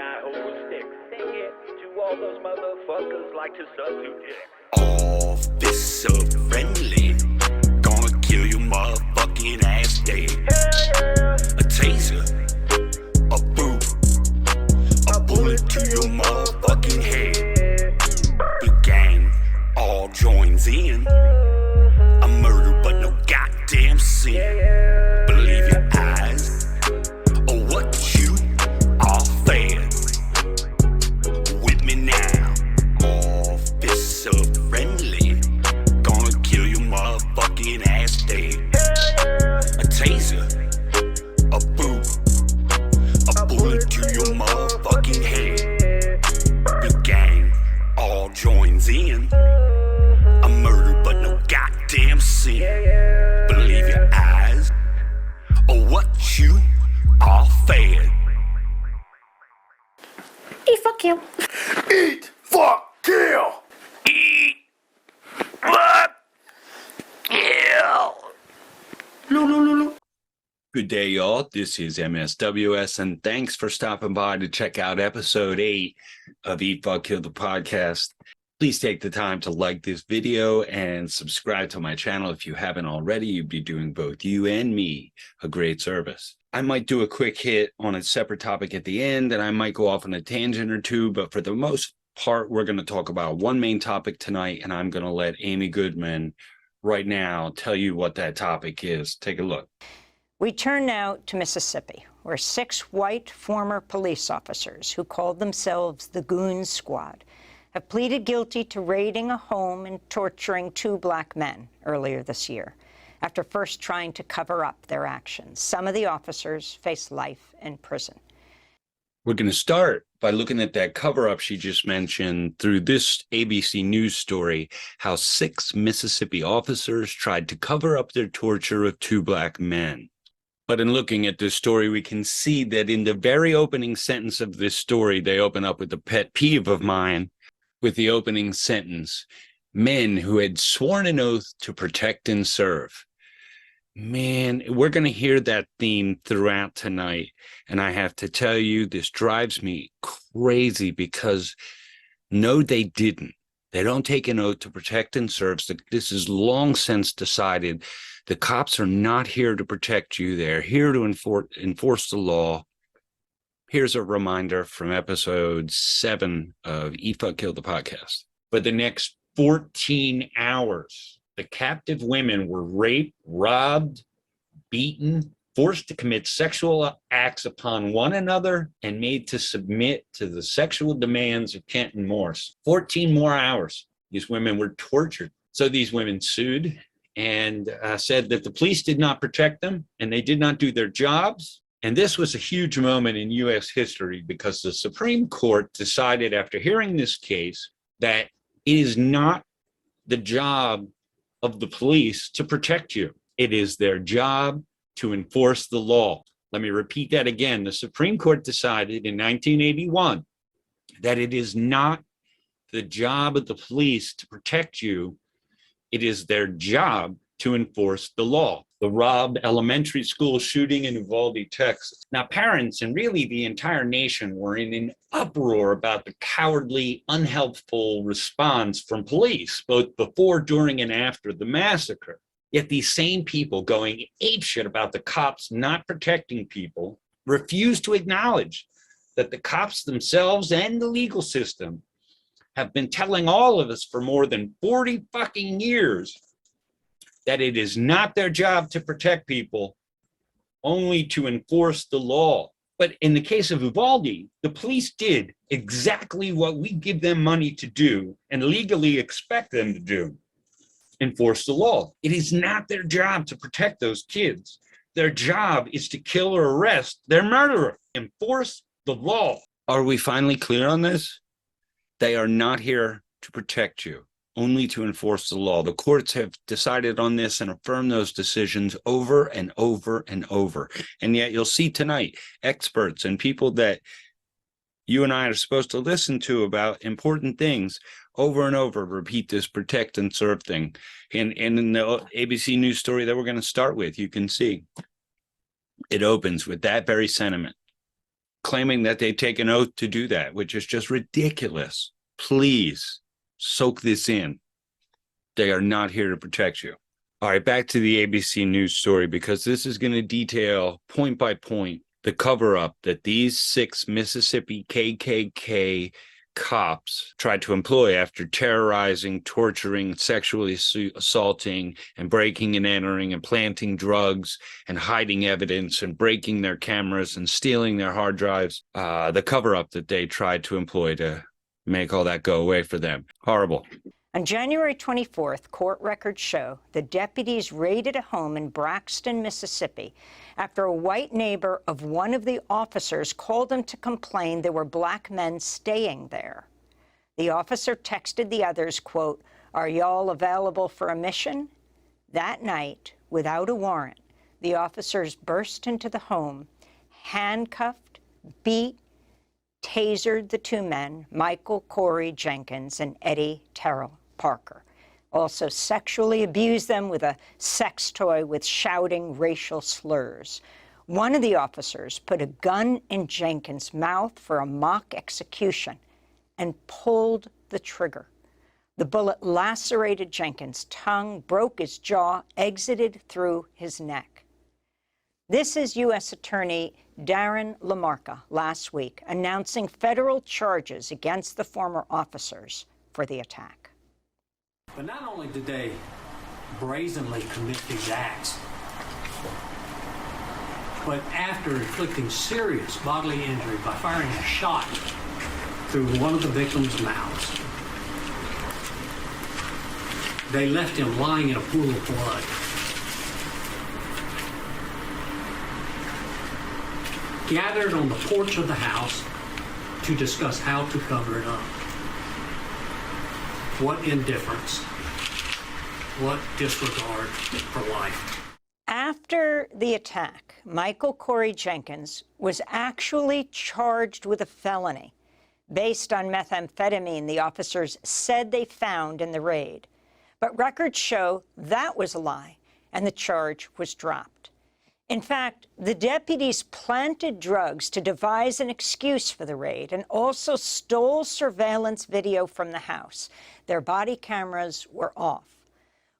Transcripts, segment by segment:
I hold a stick. Sing it to all those motherfuckers like to suck to dick. Officer friendly, gonna kill your motherfucking ass dead. Hell yeah! A taser, a boot, a bullet to your motherfucking head. The gang all joins in. A murder but no goddamn sin. Believe your eyes or what you are fed. With me now, officer friendly, gonna kill your motherfucking ass dead. A taser, a boot, a bullet to your motherfucking head. The gang all joins in. A murder but no goddamn sin. Believe your eyes or what you are fed. Eat, fuck, kill. Eat, fuck, kill. Eat, fuck, kill. Good day, y'all. This is MSWS, and thanks for stopping by to check out episode 8 of Eat, Fuck, Kill, the podcast. Please take the time to like this video and subscribe to my channel if you haven't already. You'd be doing both you and me a great service. I might do a quick hit on a separate topic at the end, and I might go off on a tangent or two, but for the most part, we're going to talk about one main topic tonight, and I'm going to let Amy Goodman right now tell you what that topic is. Take a look. We turn now to Mississippi, where 6 white former police officers who called themselves the Goon Squad have pleaded guilty to raiding a home and torturing 2 black men earlier this year, after first trying to cover up their actions. Some of the officers face life in prison. We're going to start by looking at that cover-up she just mentioned through this ABC News story, how 6 Mississippi officers tried to cover up their torture of 2 black men. But in looking at this story, we can see that in the very opening sentence of this story, they open up with a pet peeve of mine, with the opening sentence, men who had sworn an oath to protect and serve. Man, we're going to hear that theme throughout tonight. And I have to tell you, this drives me crazy because no, they didn't. They don't take an oath to protect and serve. This is long since decided. The cops are not here to protect you. They're here to enforce the law. Here's a reminder from episode 7 of Eat, Fuck, Kill, the podcast. For the next 14 hours, the captive women were raped, robbed, beaten, forced to commit sexual acts upon one another, and made to submit to the sexual demands of Kenton Morse. 14 more hours. These women were tortured. So these women sued and said that the police did not protect them and they did not do their jobs. And this was a huge moment in U.S. history because the Supreme Court decided after hearing this case that it is not the job of the police to protect you. It is their job to enforce the law. Let me repeat that again. The Supreme Court decided in 1981 that it is not the job of the police to protect you. It is their job to enforce the law. The Robb Elementary School shooting in Uvalde, Texas. Now, parents and really the entire nation were in an uproar about the cowardly, unhelpful response from police, both before, during, and after the massacre. Yet these same people going apeshit about the cops not protecting people refuse to acknowledge that the cops themselves and the legal system have been telling all of us for more than 40 fucking years that it is not their job to protect people, only to enforce the law. But in the case of Uvalde, the police did exactly what we give them money to do and legally expect them to do, enforce the law. It is not their job to protect those kids. Their job is to kill or arrest their murderer, enforce the law. Are we finally clear on this? They are not here to protect you, only to enforce the law. The courts have decided on this and affirmed those decisions over and over and over. And yet you'll see tonight, experts and people that you and I are supposed to listen to about important things over and over repeat this protect and serve thing. And in the ABC News story that we're going to start with, you can see it opens with that very sentiment. claiming that they take an oath to do that, which is just ridiculous. Please soak this in. They are not here to protect you. All right, back to the ABC News story, because this is going to detail point by point the cover-up that these 6 Mississippi KKK cops tried to employ after terrorizing, torturing, sexually assaulting, and breaking and entering and planting drugs and hiding evidence and breaking their cameras and stealing their hard drives. The cover-up that they tried to employ to make all that go away for them. Horrible. On January 24th, court records show the deputies raided a home in Braxton, Mississippi, after a white neighbor of one of the officers called them to complain there were black men staying there. The officer texted the others, quote, "Are y'all available for a mission?" That night, without a warrant, the officers burst into the home, handcuffed, beat, tasered the 2 men, Michael Corey Jenkins and A.K.A Terrell Parker. Also sexually abused them with a sex toy with shouting racial slurs. One of the officers put a gun in Jenkins' mouth for a mock execution and pulled the trigger. The bullet lacerated Jenkins' tongue, broke his jaw, exited through his neck. This is U.S. Attorney Darren LaMarca last week announcing federal charges against the former officers for the attack. But not only did they brazenly commit these acts, but after inflicting serious bodily injury by firing a shot through one of the victim's mouths, they left him lying in a pool of blood. Gathered on the porch of the house to discuss how to cover it up. What indifference, what disregard for life. After the attack, Michael Corey Jenkins was actually charged with a felony based on methamphetamine the officers said they found in the raid. But records show that was a lie, and the charge was dropped. In fact, the deputies planted drugs to devise an excuse for the raid and also stole surveillance video from the house. Their body cameras were off.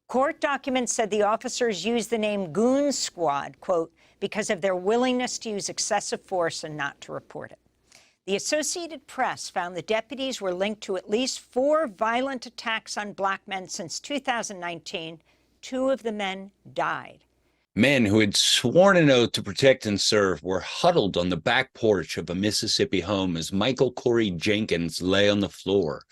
Court documents said the officers used the name Goon Squad, quote, because of their willingness to use excessive force and not to report it. The Associated Press found the deputies were linked to at least 4 violent attacks on black men since 2019. 2 of the men died. Men who had sworn an oath to protect and serve were huddled on the back porch of a Mississippi home as Michael Corey Jenkins lay on the floor,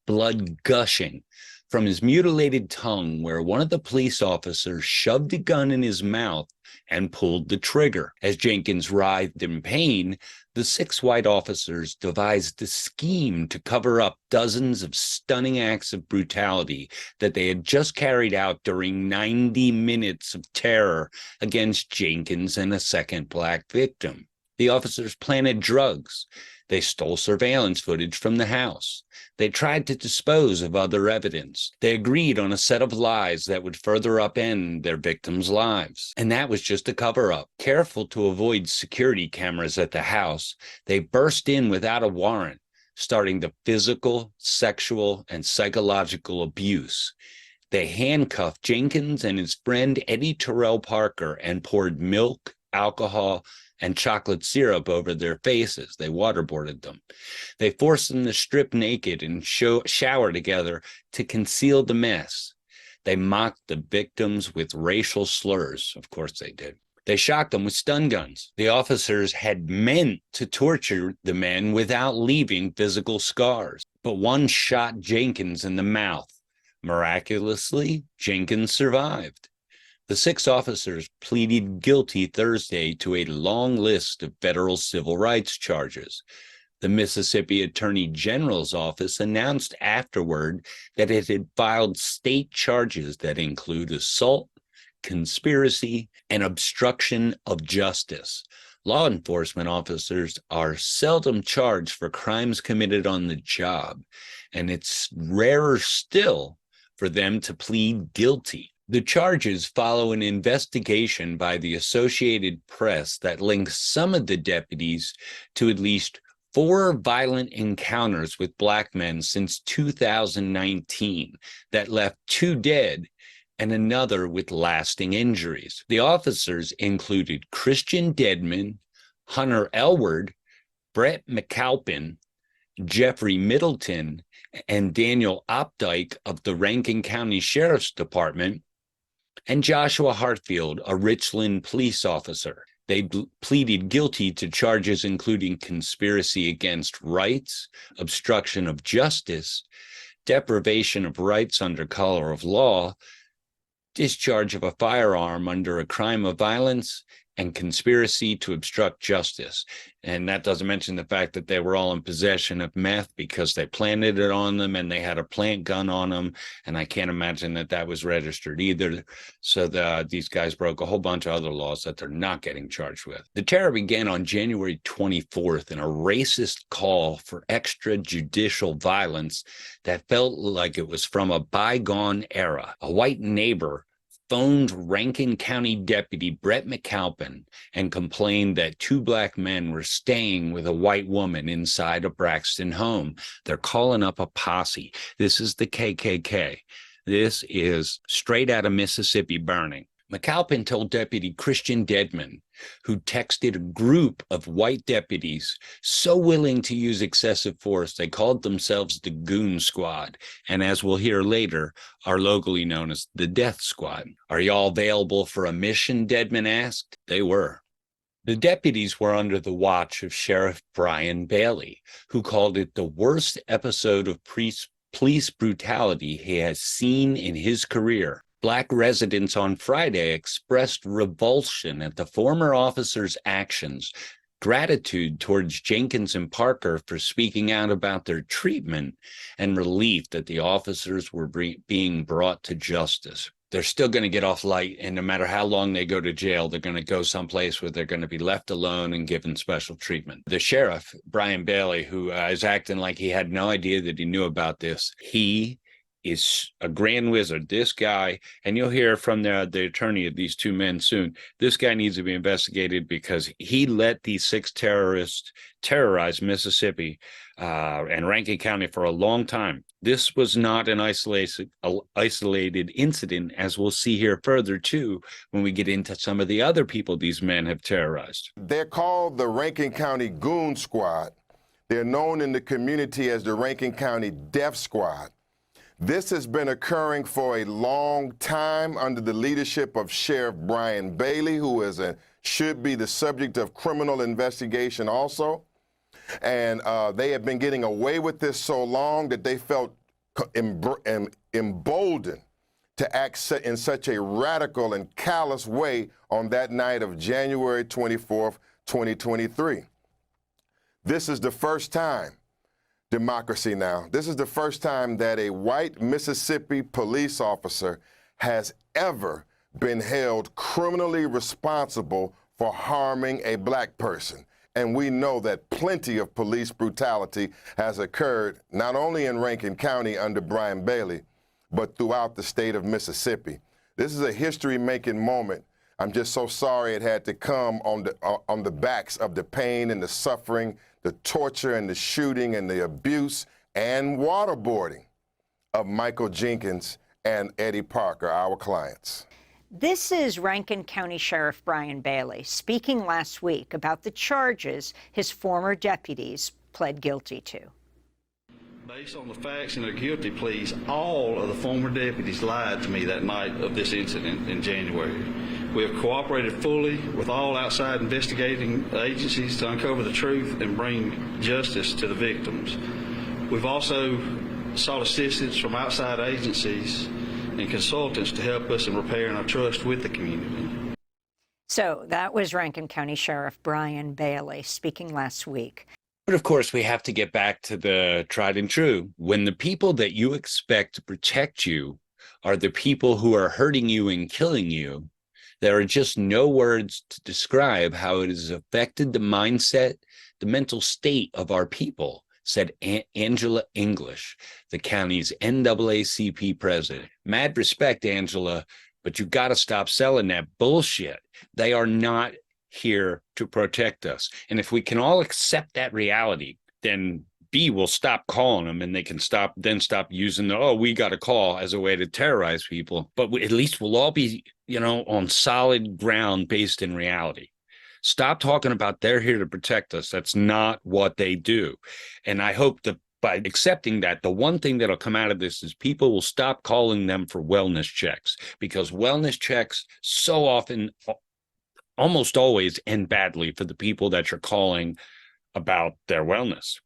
blood gushing from his mutilated tongue, where one of the police officers shoved a gun in his mouth and pulled the trigger. As Jenkins writhed in pain, the 6 white officers devised a scheme to cover up dozens of stunning acts of brutality that they had just carried out during 90 minutes of terror against Jenkins and a second black victim. The officers planted drugs. They stole surveillance footage from the house. They tried to dispose of other evidence. They agreed on a set of lies that would further upend their victims' lives. And that was just a cover-up. Careful to avoid security cameras at the house, they burst in without a warrant, starting the physical, sexual, and psychological abuse. They handcuffed Jenkins and his friend A.K.A Terrell Parker and poured milk, alcohol, and chocolate syrup over their faces. They waterboarded them. They forced them to strip naked and shower together to conceal the mess. They mocked the victims with racial slurs. Of course they did. They shocked them with stun guns. The officers had meant to torture the men without leaving physical scars, but one shot Jenkins in the mouth. Miraculously, Jenkins survived. The 6 officers pleaded guilty Thursday to a long list of federal civil rights charges. The Mississippi Attorney General's office announced afterward that it had filed state charges that include assault, conspiracy, and obstruction of justice. Law enforcement officers are seldom charged for crimes committed on the job, and it's rarer still for them to plead guilty. The charges follow an investigation by the Associated Press that links some of the deputies to at least 4 violent encounters with black men since 2019 that left 2 dead and another with lasting injuries. The officers included Christian Dedman, Hunter Elward, Brett McAlpin, Jeffrey Middleton, and Daniel Opdyke of the Rankin County Sheriff's Department, and Joshua Hartfield, a Richland police officer. They pleaded guilty to charges including conspiracy against rights, obstruction of justice, deprivation of rights under color of law, discharge of a firearm under a crime of violence, and conspiracy to obstruct justice. And that doesn't mention the fact that they were all in possession of meth because they planted it on them and they had a plant gun on them. And I can't imagine that that was registered either. So these guys broke a whole bunch of other laws that they're not getting charged with. The terror began on January 24th in a racist call for extrajudicial violence that felt like it was from a bygone era. A white neighbor phoned Rankin County Deputy Brett McAlpin and complained that 2 black men were staying with a white woman inside a Braxton home. They're calling up a posse. This is the KKK. This is straight out of Mississippi burning. McAlpin told Deputy Christian Dedman, who texted a group of white deputies so willing to use excessive force, they called themselves the Goon Squad, and as we'll hear later, are locally known as the Death Squad. Are y'all available for a mission, Dedman asked? They were. The deputies were under the watch of Sheriff Brian Bailey, who called it the worst episode of police brutality he has seen in his career. Black residents on Friday expressed revulsion at the former officers' actions, gratitude towards Jenkins and Parker for speaking out about their treatment, and relief that the officers were being brought to justice. They're still going to get off light, and no matter how long they go to jail, they're going to go someplace where they're going to be left alone and given special treatment. The sheriff, Brian Bailey, who is acting like he had no idea that he knew about this, he is a grand wizard. This guy, and you'll hear from the attorney of these 2 men soon, this guy needs to be investigated because he let these 6 terrorists terrorize Mississippi and Rankin County for a long time. This was not an isolated incident, as we'll see here further too when we get into some of the other people these men have terrorized. They're called the Rankin County Goon Squad. They're known in the community as the Rankin County Death Squad. This has been occurring for a long time under the leadership of Sheriff Brian Bailey, who should be the subject of criminal investigation also. And they have been getting away with this so long that they felt emboldened to act in such a radical and callous way on that night of January 24th, 2023. This is the first time, democracy now, this is the first time that a white Mississippi police officer has ever been held criminally responsible for harming a black person. And we know that plenty of police brutality has occurred not only in Rankin County under Brian Bailey, but throughout the state of Mississippi. This is a history-making moment. I'm just so sorry it had to come on the backs of the pain and the suffering, the torture and the shooting and the abuse and waterboarding of Michael Jenkins and Eddie Parker, our clients. This is Rankin County Sheriff Brian Bailey speaking last week about the charges his former deputies pled guilty to. Based on the facts and their guilty pleas, all of the former deputies lied to me that night of this incident in January. We have cooperated fully with all outside investigating agencies to uncover the truth and bring justice to the victims. We've also sought assistance from outside agencies and consultants to help us in repairing our trust with the community. So that was Rankin County Sheriff Brian Bailey speaking last week. But of course, we have to get back to the tried and true. When the people that you expect to protect you are the people who are hurting you and killing you, there are just no words to describe how it has affected the mindset, the mental state of our people, said Angela English, the county's NAACP president. Mad respect, Angela, But you got to stop selling that bullshit. They are not here to protect us. And if we can all accept that reality, then B will stop calling them, and they can stop using we got to call as a way to terrorize people. But at least we'll all be, on solid ground based in reality. Stop talking about they're here to protect us. That's not what they do. And I hope that by accepting that, the one thing that'll come out of this is people will stop calling them for wellness checks, because wellness checks so often, almost always, end badly for the people that you're calling about their wellness.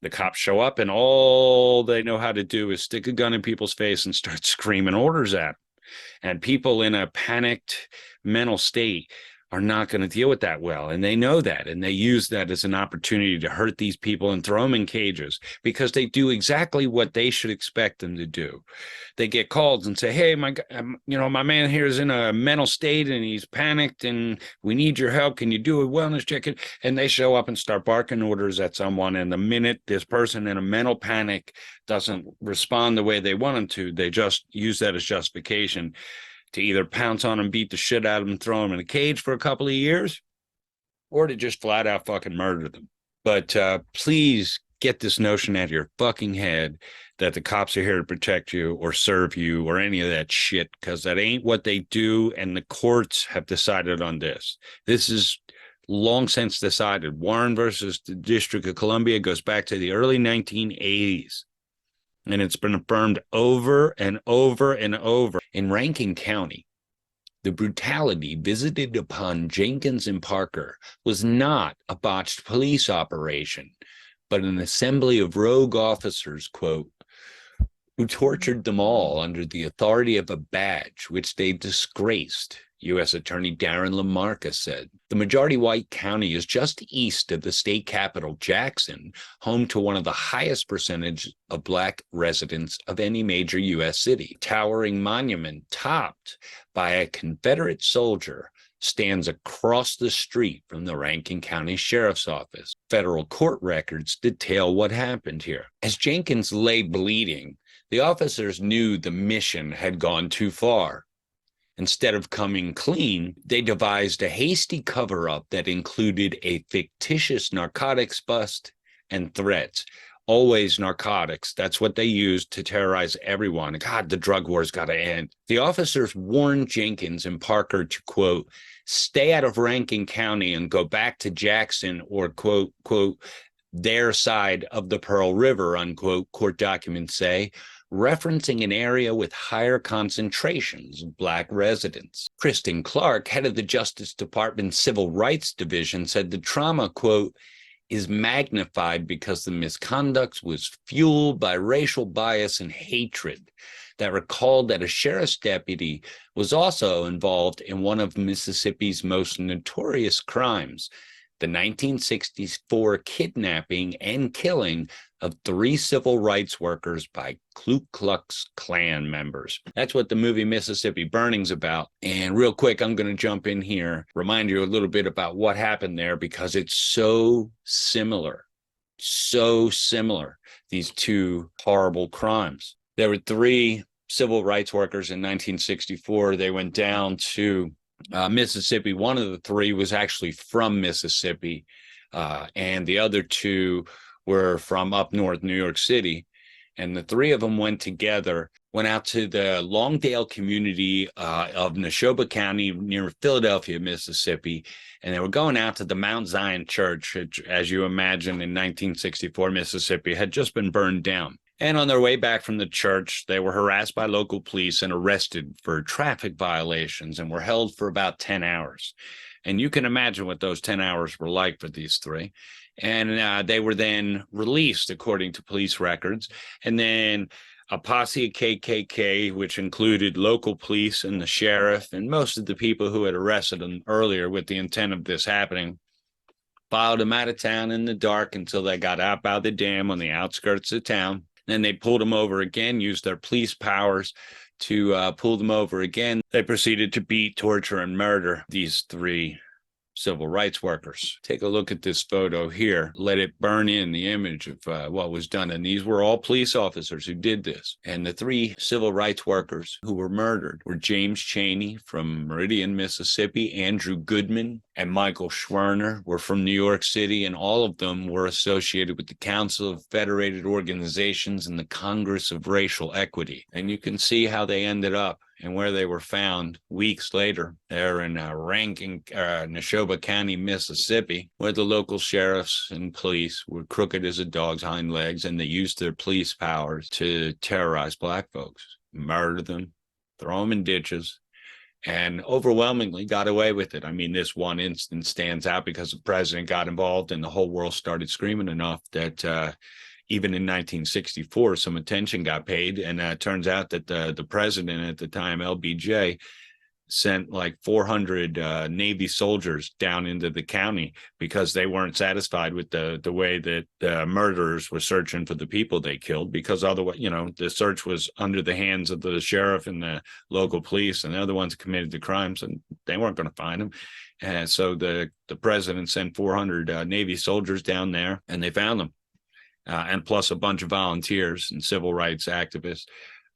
The cops show up and all they know how to do is stick a gun in people's face and start screaming orders at them. And people in a panicked mental state are not going to deal with that well. And they know that. And they use that as an opportunity to hurt these people and throw them in cages, because they do exactly what they should expect them to do. They get called and say, hey, my man here is in a mental state and he's panicked and we need your help. Can you do a wellness check? And they show up and start barking orders at someone. And the minute this person in a mental panic doesn't respond the way they want them to, they just use that as justification to either pounce on them, beat the shit out of them, throw them in a cage for a couple of years, or to just flat out fucking murder them. But please get this notion out of your fucking head that the cops are here to protect you or serve you or any of that shit, because that ain't what they do, and the courts have decided on this. This is long since decided. Warren versus the District of Columbia goes back to the early 1980s. And it's been affirmed over and over and over. In Rankin County, the brutality visited upon Jenkins and Parker was not a botched police operation, but an assembly of rogue officers, quote, who tortured them all under the authority of a badge, which they disgraced, U.S. Attorney Darren LaMarca said. The majority white county is just east of the state capital, Jackson, home to one of the highest percentage of Black residents of any major U.S. city. Towering monument topped by a Confederate soldier stands across the street from the Rankin County Sheriff's Office. Federal court records detail what happened here. As Jenkins lay bleeding, the officers knew the mission had gone too far. Instead of coming clean, they devised a hasty cover-up that included a fictitious narcotics bust and threats. Always narcotics. That's what they used to terrorize everyone. God, the drug war's got to end. The officers warned Jenkins and Parker to, quote, stay out of Rankin County and go back to Jackson or, quote, their side of the Pearl River, unquote, court documents say, referencing an area with higher concentrations of Black residents. Kristen Clark, head of the Justice Department's Civil Rights Division, said the trauma, quote, is magnified because the misconduct was fueled by racial bias and hatred. That recalled that a sheriff's deputy was also involved in one of Mississippi's most notorious crimes, the 1964 kidnapping and killing of 3 civil rights workers by Ku Klux Klan members. That's what the movie Mississippi Burning's about. And real quick, I'm going to jump in here, remind you a little bit about what happened there, because it's so similar, these two horrible crimes. There were 3 civil rights workers in 1964. They went down to Mississippi. One of the 3 was actually from Mississippi, and the other 2 were from up north New York City. And the 3 of them went out to the Longdale community of Neshoba County near Philadelphia, Mississippi. And they were going out to the Mount Zion Church, which, as you imagine, in 1964, Mississippi had just been burned down. And on their way back from the church, they were harassed by local police and arrested for traffic violations and were held for about 10 hours. And you can imagine what those 10 hours were like for these 3. And they were then released, according to police records. And then a posse of KKK, which included local police and the sheriff and most of the people who had arrested them earlier with the intent of this happening, followed them out of town in the dark until they got out by the dam on the outskirts of town. Then they pulled them over again, used their police powers to pull them over again. They proceeded to beat, torture, and murder these 3 civil rights workers. Take a look at this photo here. Let it burn in the image of what was done. And these were all police officers who did this. And the 3 civil rights workers who were murdered were James Chaney from Meridian, Mississippi, Andrew Goodman, and Michael Schwerner were from New York City, and all of them were associated with the Council of Federated Organizations and the Congress of Racial Equity. And you can see how they ended up and where they were found weeks later. They're in Rankin, Neshoba County, Mississippi, where the local sheriffs and police were crooked as a dog's hind legs, and they used their police powers to terrorize black folks, murder them, throw them in ditches, and overwhelmingly got away with it. I mean, this one instance stands out because the president got involved and the whole world started screaming enough that even in 1964, some attention got paid. And it turns out that the president at the time, LBJ, sent like 400 Navy soldiers down into the county because they weren't satisfied with the way that the murderers were searching for the people they killed, because otherwise, you know, the search was under the hands of the sheriff and the local police, and they're the ones who committed the crimes, and they weren't going to find them. And so the president sent 400 Navy soldiers down there, and they found them, and plus a bunch of volunteers and civil rights activists.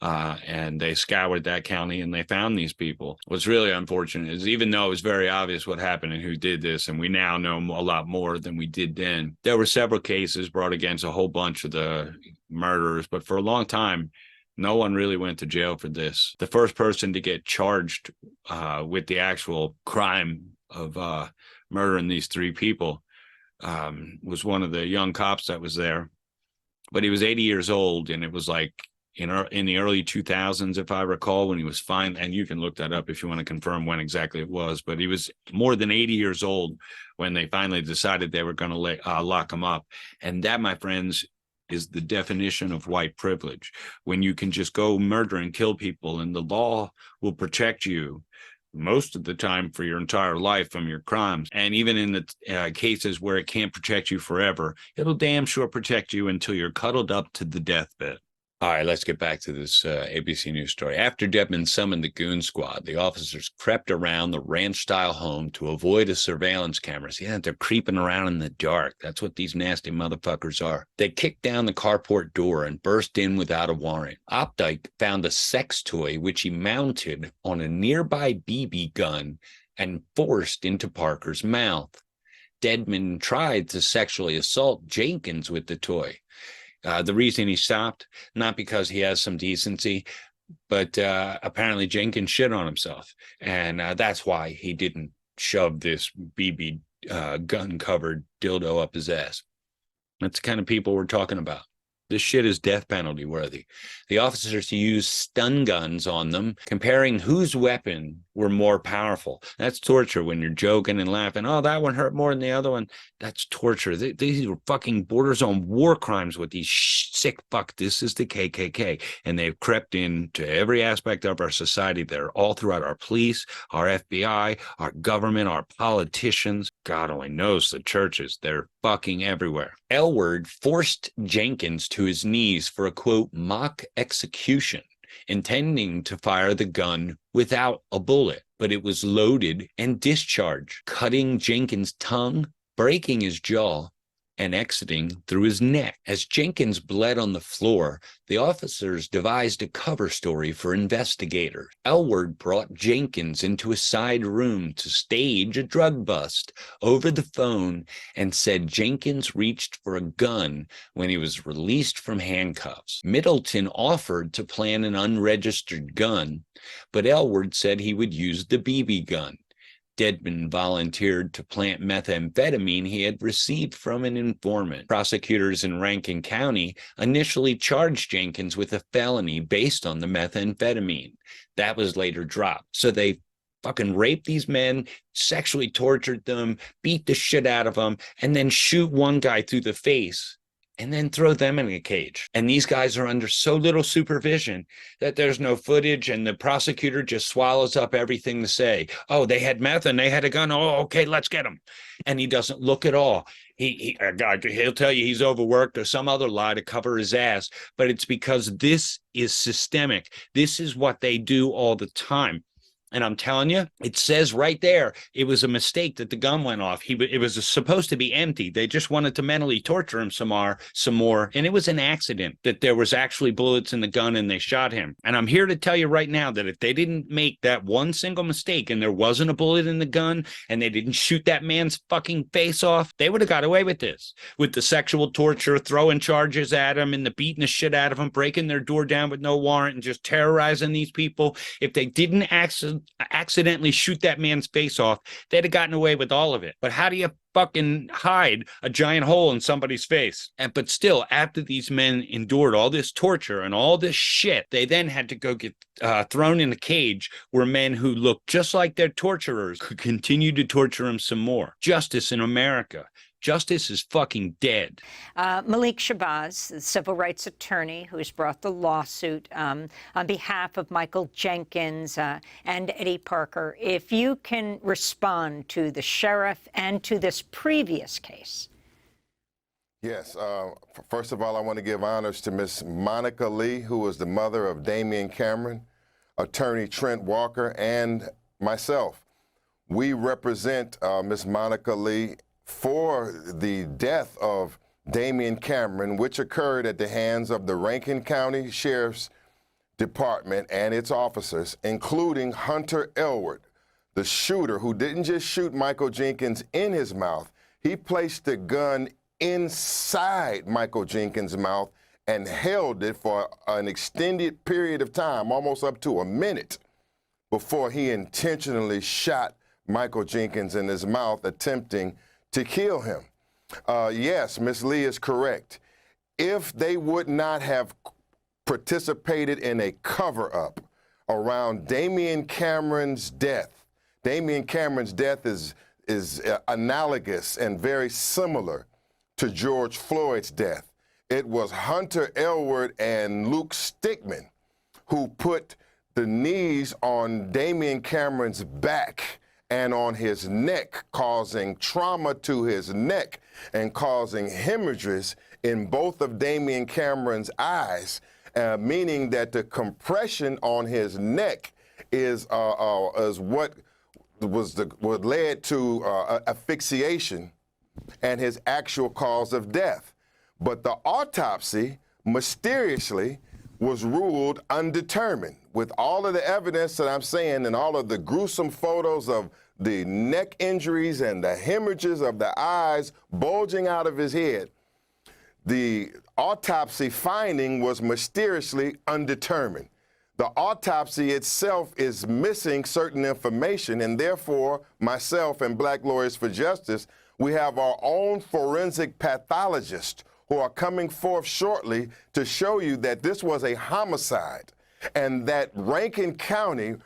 And they scoured that county and they found these people. What's really unfortunate is, even though it was very obvious what happened and who did this, and we now know a lot more than we did then, there were several cases brought against a whole bunch of the murderers, but for a long time, no one really went to jail for this. The first person to get charged with the actual crime of murdering these 3 people was one of the young cops that was there, but he was 80 years old, and it was like, in the early 2000s, if I recall, when he was fined, and you can look that up if you want to confirm when exactly it was, but he was more than 80 years old when they finally decided they were going to lock him up. And that, my friends, is the definition of white privilege. When you can just go murder and kill people, and the law will protect you most of the time for your entire life from your crimes. And even in the cases where it can't protect you forever, it'll damn sure protect you until you're cuddled up to the deathbed. All right, let's get back to this ABC News story. After Dedman summoned the Goon Squad, the officers crept around the ranch-style home to avoid a surveillance cameras. Yeah, they're creeping around in the dark. That's what these nasty motherfuckers are. They kicked down the carport door and burst in without a warrant. Opdyke found a sex toy, which he mounted on a nearby BB gun and forced into Parker's mouth. Dedman tried to sexually assault Jenkins with the toy. The reason he stopped, not because he has some decency, but apparently Jenkins shit on himself. And that's why he didn't shove this BB gun-covered dildo up his ass. That's the kind of people we're talking about. This shit is death penalty worthy. The officers used stun guns on them, comparing whose weapon were more powerful. That's torture when you're joking and laughing. Oh, that one hurt more than the other one. That's torture. These were fucking borders on war crimes with these sick fuck. This is the KKK. And they've crept into every aspect of our society. They're all throughout our police, our FBI, our government, our politicians. God only knows the churches. They're fucking everywhere. Elward forced Jenkins to his knees for a, quote, mock execution, intending to fire the gun without a bullet, but it was loaded and discharged, cutting Jenkins' tongue, breaking his jaw, and exiting through his neck. As Jenkins bled on the floor, the officers devised a cover story for investigators. Elward brought Jenkins into a side room to stage a drug bust over the phone and said Jenkins reached for a gun when he was released from handcuffs. Middleton offered to plant an unregistered gun, but Elward said he would use the BB gun. Dedman volunteered to plant methamphetamine he had received from an informant. Prosecutors in Rankin County initially charged Jenkins with a felony based on the methamphetamine. That was later dropped. So they fucking raped these men, sexually tortured them, beat the shit out of them, and then shoot one guy through the face and then throw them in a cage. And these guys are under so little supervision that there's no footage, and the prosecutor just swallows up everything to say, oh, they had meth and they had a gun. Oh, okay, let's get them. And he doesn't look at all. He'll tell you he's overworked or some other lie to cover his ass, but it's because this is systemic. This is what they do all the time. And I'm telling you, it says right there, it was a mistake that the gun went off. It was supposed to be empty. They just wanted to mentally torture him some more. And it was an accident that there was actually bullets in the gun and they shot him. And I'm here to tell you right now that if they didn't make that one single mistake and there wasn't a bullet in the gun and they didn't shoot that man's fucking face off, they would have got away with this. With the sexual torture, throwing charges at him and the beating the shit out of him, breaking their door down with no warrant and just terrorizing these people. If they didn't accidentally shoot that man's face off, they'd have gotten away with all of it. But how do you fucking hide a giant hole in somebody's face? But still, after these men endured all this torture and all this shit, they then had to go get thrown in a cage where men who looked just like their torturers could continue to torture them some more. Justice in America. Justice is fucking dead. Malik Shabazz, the civil rights attorney who's brought the lawsuit on behalf of Michael Jenkins and Eddie Parker, if you can respond to the sheriff and to this previous case. Yes. First of all, I want to give honors to Miss Monica Lee, who was the mother of Damian Cameron, attorney Trent Walker, and myself. We represent Miss Monica Lee for the death of Damian Cameron, which occurred at the hands of the Rankin County Sheriff's Department and its officers, including Hunter Elwood, the shooter who didn't just shoot Michael Jenkins in his mouth. He placed the gun inside Michael Jenkins' mouth and held it for an extended period of time, almost up to a minute, before he intentionally shot Michael Jenkins in his mouth, attempting to kill him. Yes, Ms. Lee is correct. If they would not have participated in a cover-up around Damian Cameron's death, Damian Cameron's death is analogous and very similar to George Floyd's death. It was Hunter Elwood and Luke Stickman who put the knees on Damian Cameron's back and on his neck, causing trauma to his neck and causing hemorrhages in both of Damian Cameron's eyes, meaning that the compression on his neck is what led to asphyxiation and his actual cause of death. But the autopsy mysteriously was ruled undetermined. With all of the evidence that I'm saying and all of the gruesome photos of the neck injuries and the hemorrhages of the eyes bulging out of his head, the autopsy finding was mysteriously undetermined. The autopsy itself is missing certain information, and therefore myself and Black Lawyers for Justice, we have our own forensic pathologist who are coming forth shortly to show you that this was a homicide and that Rankin County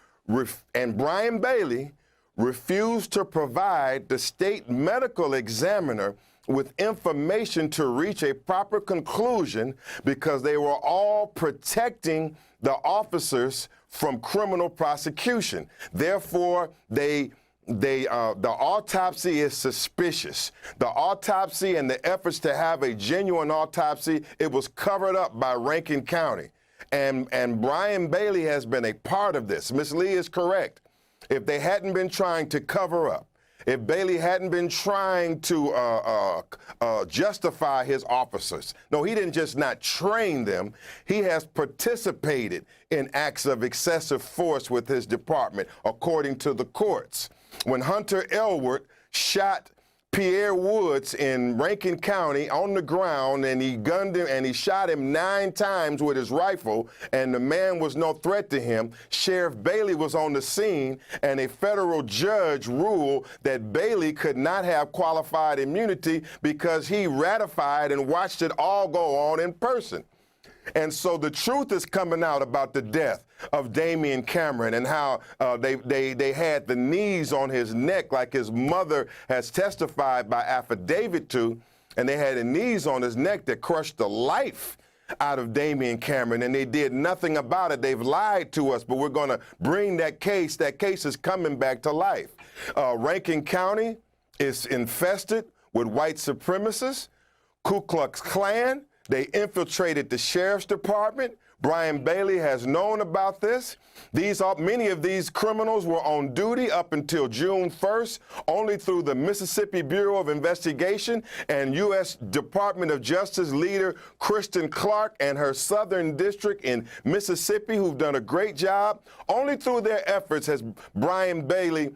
and Brian Bailey refused to provide the state medical examiner with information to reach a proper conclusion because they were all protecting the officers from criminal prosecution. Therefore, the autopsy is suspicious. The autopsy and the efforts to have a genuine autopsy, it was covered up by Rankin County. And Brian Bailey has been a part of this. Ms. Lee is correct. If they hadn't been trying to cover up, if Bailey hadn't been trying to justify his officers, no, he didn't just not train them, he has participated in acts of excessive force with his department, according to the courts. When Hunter Elwood shot Pierre Woods in Rankin County on the ground, and he gunned him and he shot him 9 times with his rifle, and the man was no threat to him. Sheriff Bailey was on the scene, and a federal judge ruled that Bailey could not have qualified immunity because he ratified and watched it all go on in person. And so the truth is coming out about the death of Damian Cameron and how they had the knees on his neck like his mother has testified by affidavit to, and they had the knees on his neck that crushed the life out of Damian Cameron, and they did nothing about it. They've lied to us, but we're going to bring that case. That case is coming back to life. Rankin County is infested with white supremacists, Ku Klux Klan. They infiltrated the sheriff's department. Brian Bailey has known about this. Many of these criminals were on duty up until June 1st, only through the Mississippi Bureau of Investigation and U.S. Department of Justice leader Kristen Clark and her Southern District in Mississippi, who've done a great job. Only through their efforts has Brian Bailey,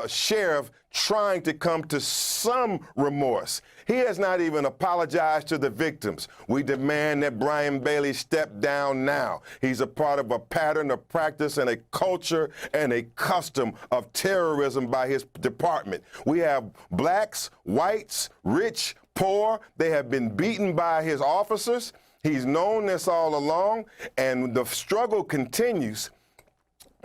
sheriff, trying to come to some remorse. He has not even apologized to the victims. We demand that Brian Bailey step down now. He's a part of a pattern of practice and a culture and a custom of terrorism by his department. We have blacks, whites, rich, poor. They have been beaten by his officers. He's known this all along, and the struggle continues.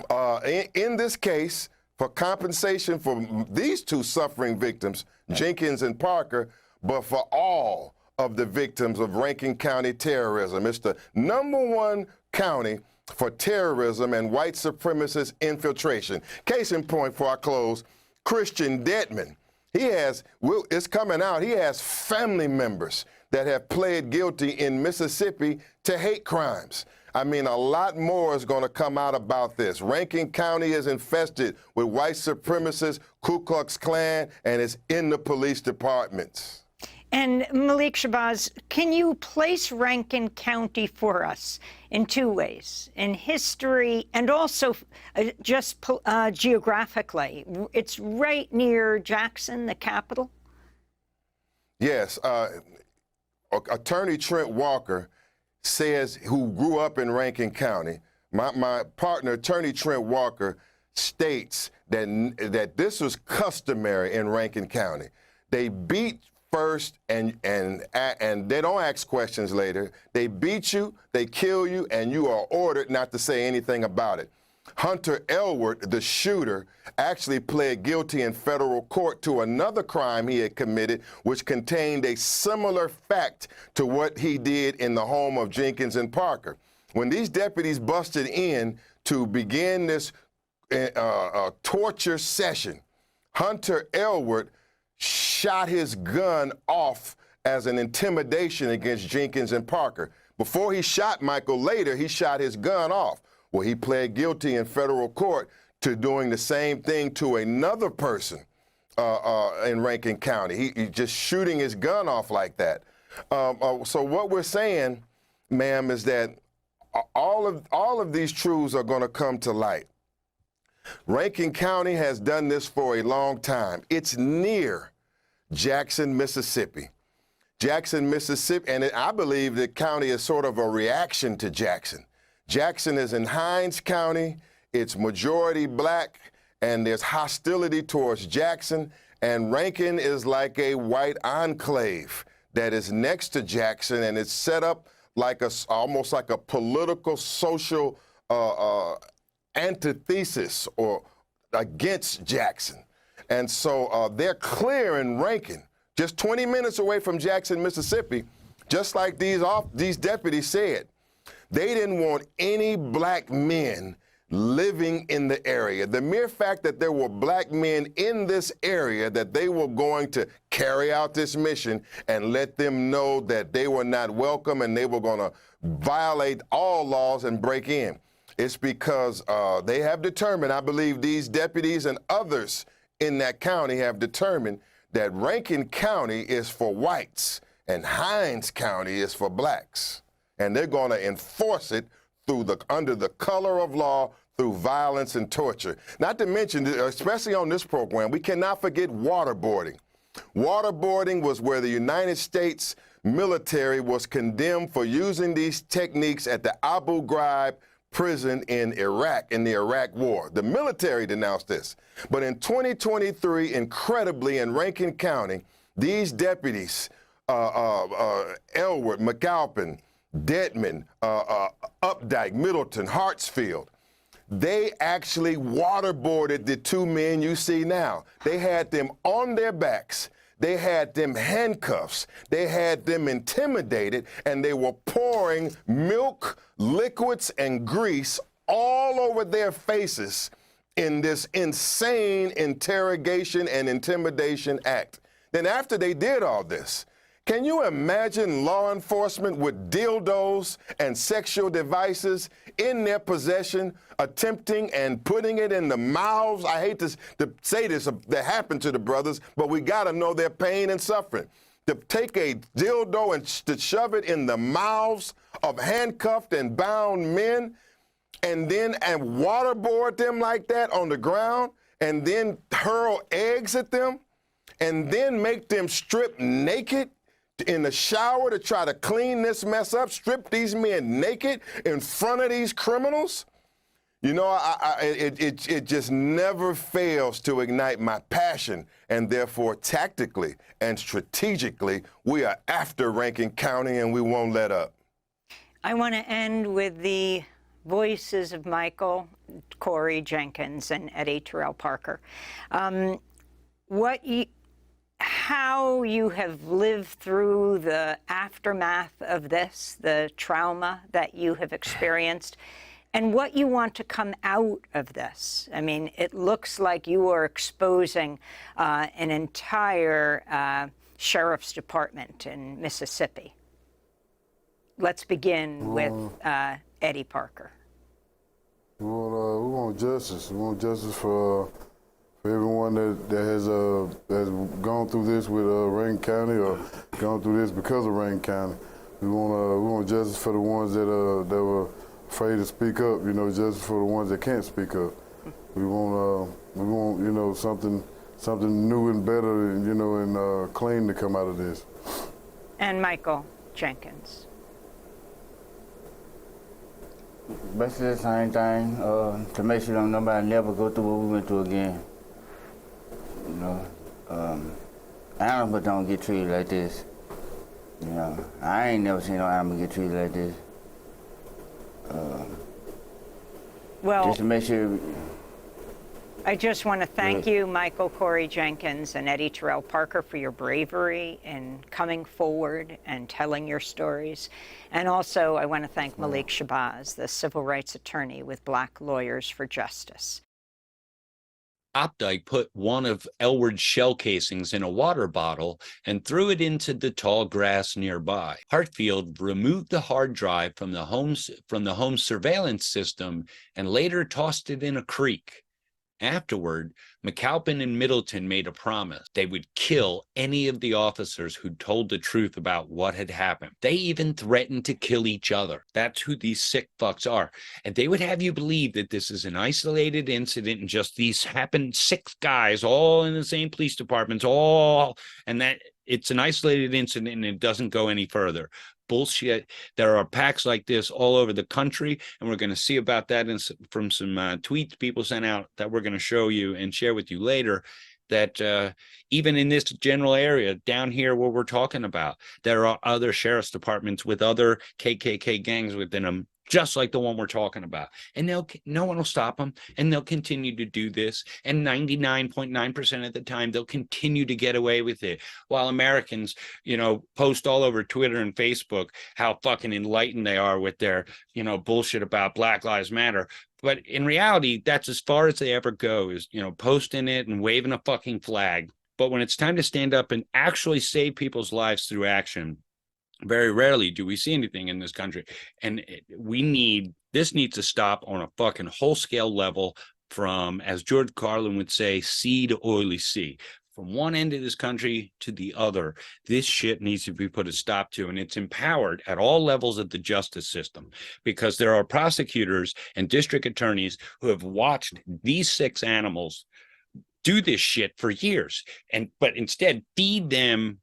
In this case, for compensation for these two suffering victims, Jenkins and Parker, but for all of the victims of Rankin County terrorism. It's the #1 county for terrorism and white supremacist infiltration. Case in point, before I close, Christian Detman. It's coming out, he has family members that have pled guilty in Mississippi to hate crimes. I mean, a lot more is going to come out about this. Rankin County is infested with white supremacists, Ku Klux Klan, and it's in the police departments. And Malik Shabazz, can you place Rankin County for us in two ways, in history and also just geographically? It's right near Jackson, the capital? Yes. Attorney Trent Walker says, who grew up in Rankin County, my partner, Attorney Trent Walker, states that this was customary in Rankin County. They beat first and they don't ask questions later. They beat you, they kill you, and you are ordered not to say anything about it. Hunter Elwood, the shooter, actually pled guilty in federal court to another crime he had committed, which contained a similar fact to what he did in the home of Jenkins and Parker. When these deputies busted in to begin this torture session, Hunter Elwood shot his gun off as an intimidation against Jenkins and Parker. Before he shot Michael later, he shot his gun off. Well, he pled guilty in federal court to doing the same thing to another person in Rankin County. He just shooting his gun off like that. So what we're saying, ma'am, is that all of these truths are going to come to light. Rankin County has done this for a long time. It's near Jackson, Mississippi. Jackson, Mississippi, and I believe the county is sort of a reaction to Jackson. Jackson is in Hines County, it's majority black, and there's hostility towards Jackson, and Rankin is like a white enclave that is next to Jackson, and it's set up like almost like a political, social antithesis or against Jackson. And so they're clear in Rankin, just 20 minutes away from Jackson, Mississippi, just like these deputies said. They didn't want any black men living in the area. The mere fact that there were black men in this area, that they were going to carry out this mission and let them know that they were not welcome and they were going to violate all laws and break in. It's because they have determined, I believe these deputies and others in that county have determined that Rankin County is for whites and Hines County is for blacks. And they're going to enforce it under the color of law, through violence and torture. Not to mention, especially on this program, we cannot forget waterboarding. Waterboarding was where the United States military was condemned for using these techniques at the Abu Ghraib prison in Iraq, in the Iraq War. The military denounced this. But in 2023, incredibly, in Rankin County, these deputies, Elwood, McAlpin, Detman, Updike, Middleton, Hartsfield, they actually waterboarded the two men you see now. They had them on their backs. They had them handcuffs. They had them intimidated, and they were pouring milk, liquids, and grease all over their faces in this insane interrogation and intimidation act. Then after they did all this, Can you imagine law enforcement with dildos and sexual devices in their possession, attempting and putting it in the mouths? I hate to say this, that happened to the brothers, but we gotta know their pain and suffering. To take a dildo and to shove it in the mouths of handcuffed and bound men, and then waterboard them like that on the ground, and then hurl eggs at them, and then make them strip naked in the shower to try to clean this mess up, strip these men naked in front of these criminals. You know, it just never fails to ignite my passion, and therefore tactically and strategically, we are after Rankin County and we won't let up. I want to end with the voices of Michael Corey Jenkins and Eddie Terrell Parker. How you have lived through the aftermath of this, the trauma that you have experienced, and what you want to come out of this. I mean, it looks like you are exposing an entire sheriff's department in Mississippi. Let's begin with Eddie Parker. We want justice. We want justice for everyone that has gone through this with Rankin County or gone through this because of Rankin County. We want justice for the ones that were afraid to speak up. You know, justice for the ones that can't speak up. We want you know, something new and better, you know, and clean to come out of this. And Michael Jenkins. Basically the same thing, to make sure nobody never go through what we went through again. You know, animals don't get treated like this. You know, I ain't never seen no animal get treated like this. Well, just to make sure. I just want to thank you, Michael Corey Jenkins and Eddie Terrell Parker, for your bravery in coming forward and telling your stories. And also, I want to thank Malik Shabazz, the civil rights attorney with Black Lawyers for Justice. Opdyke put one of Elward's shell casings in a water bottle and threw it into the tall grass nearby. Hartfield removed the hard drive from the home surveillance system and later tossed it in a creek. Afterward, McAlpin and Middleton made a promise. They would kill any of the officers who told the truth about what had happened. They even threatened to kill each other. That's who these sick fucks are. And they would have you believe that this is an isolated incident and just these happened, 6 guys all in the same police departments, and that it's an isolated incident and it doesn't go any further. Bullshit. There are packs like this all over the country, and we're going to see about that from some tweets people sent out that we're going to show you and share with you later, that even in this general area down here where we're talking about, there are other sheriff's departments with other KKK gangs within them, just like the one we're talking about. And no one will stop them, and they'll continue to do this. And 99.9% of the time, they'll continue to get away with it. While Americans, you know, post all over Twitter and Facebook how fucking enlightened they are with their, you know, bullshit about Black Lives Matter. But in reality, that's as far as they ever go, is, you know, posting it and waving a fucking flag. But when it's time to stand up and actually save people's lives through action, very rarely do we see anything in this country. And this needs to stop on a fucking whole scale level, from, as George Carlin would say, sea to oily sea. From one end of this country to the other, this shit needs to be put a stop to, and it's empowered at all levels of the justice system, because there are prosecutors and district attorneys who have watched these 6 animals do this shit for years, but instead feed them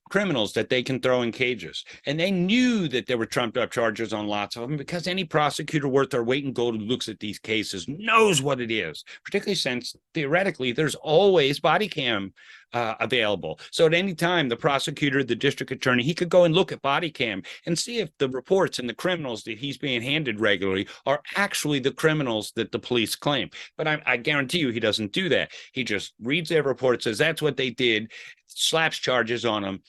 criminals that they can throw in cages. And they knew that there were trumped up charges on lots of them, because any prosecutor worth their weight in gold who looks at these cases knows what it is, particularly since theoretically there's always body cam available. So at any time, the prosecutor, the district attorney, he could go and look at body cam and see if the reports and the criminals that he's being handed regularly are actually the criminals that the police claim. But I guarantee you he doesn't do that. He just reads their report, says that's what they did, slaps charges on them.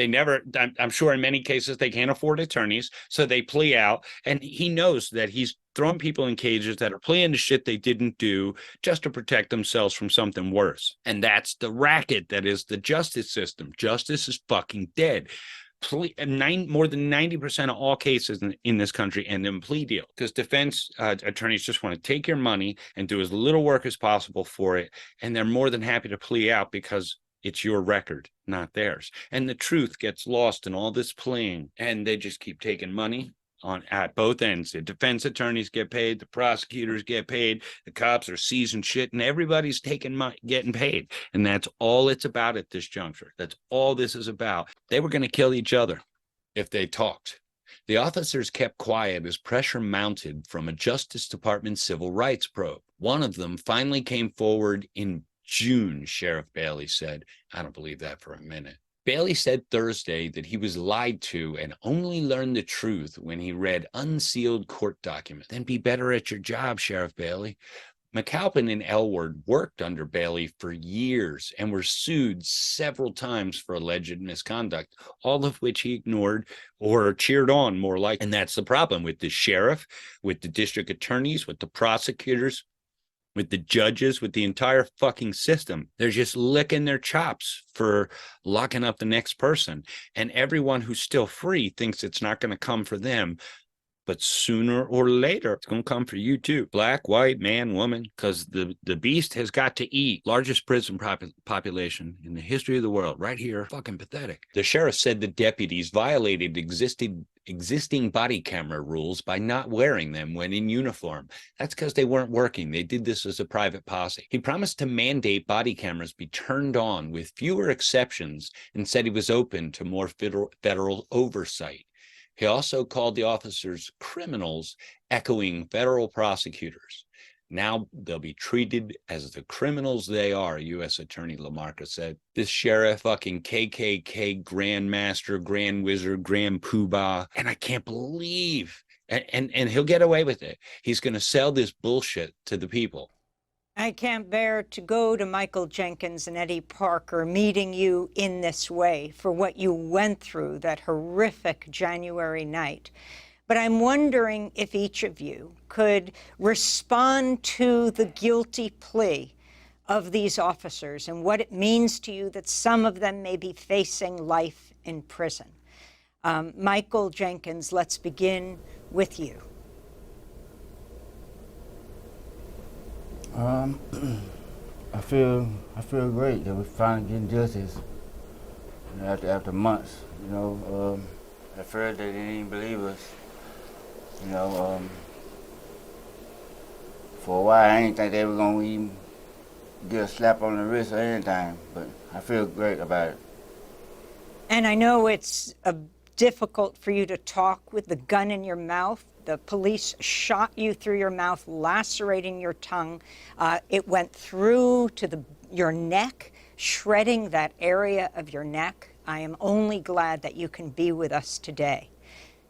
They never, I'm sure in many cases they can't afford attorneys, so they plea out. And he knows that he's throwing people in cages that are pleading to shit they didn't do just to protect themselves from something worse. And that's the racket that is the justice system. Justice is fucking dead. More than 90% of all cases in this country end in plea deal, because defense attorneys just want to take your money and do as little work as possible for it. And they're more than happy to plea out because it's your record, not theirs. And the truth gets lost in all this pleading, and they just keep taking money at both ends. The defense attorneys get paid, the prosecutors get paid, the cops are seizing shit, and everybody's getting paid. And that's all it's about at this juncture. That's all this is about. They were going to kill each other if they talked. The officers kept quiet as pressure mounted from a Justice Department civil rights probe. One of them finally came forward in June, Sheriff Bailey said. I don't believe that for a minute. Bailey said Thursday that he was lied to and only learned the truth when he read unsealed court documents. Then be better at your job, Sheriff Bailey. McAlpin and Elward worked under Bailey for years and were sued several times for alleged misconduct, all of which he ignored or cheered on more like. And that's the problem with the sheriff, with the district attorneys, with the prosecutors, with the judges, with the entire fucking system. They're just licking their chops for locking up the next person. And everyone who's still free thinks it's not going to come for them. But sooner or later, it's going to come for you too. Black, white, man, woman, because the beast has got to eat. Largest prison population in the history of the world. Right here. Fucking pathetic. The sheriff said the deputies violated existing body camera rules by not wearing them when in uniform. That's because they weren't working. They did this as a private posse. He promised to mandate body cameras be turned on with fewer exceptions and said he was open to more federal oversight. He also called the officers criminals, echoing federal prosecutors. Now they'll be treated as the criminals they are, U.S. Attorney LaMarca said. This sheriff, fucking KKK Grandmaster, Grand Wizard, Grand Poobah, and I can't believe, and he'll get away with it. He's going to sell this bullshit to the people. I can't bear to go to Michael Jenkins and Eddie Parker meeting you in this way for what you went through that horrific January night. But I'm wondering if each of you could respond to the guilty plea of these officers and what it means to you that some of them may be facing life in prison. Michael Jenkins, let's begin with you. I feel great that we're finally getting justice after months. You know, at first they didn't even believe us. You know, for a while I didn't think they were gonna even get a slap on the wrist or anything, but I feel great about it. And I know it's difficult for you to talk with the gun in your mouth. The police shot you through your mouth, lacerating your tongue. It went through to your neck, shredding that area of your neck. I am only glad that you can be with us today.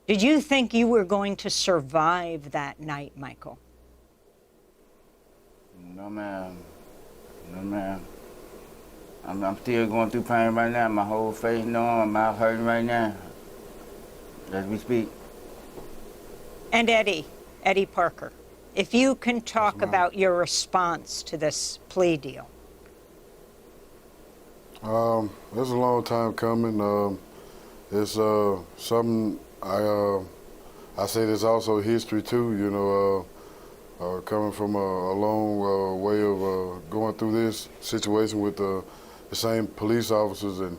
Did you think you were going to survive that night, Michael? No, ma'am. No, ma'am. I'm still going through pain right now. My whole face numb, my mouth hurting right now as we speak. And Eddie Parker, if you can talk about your response to this plea deal. It's a long time coming. It's something I say there's also history too, you know, coming from a long way of going through this situation with the same police officers, and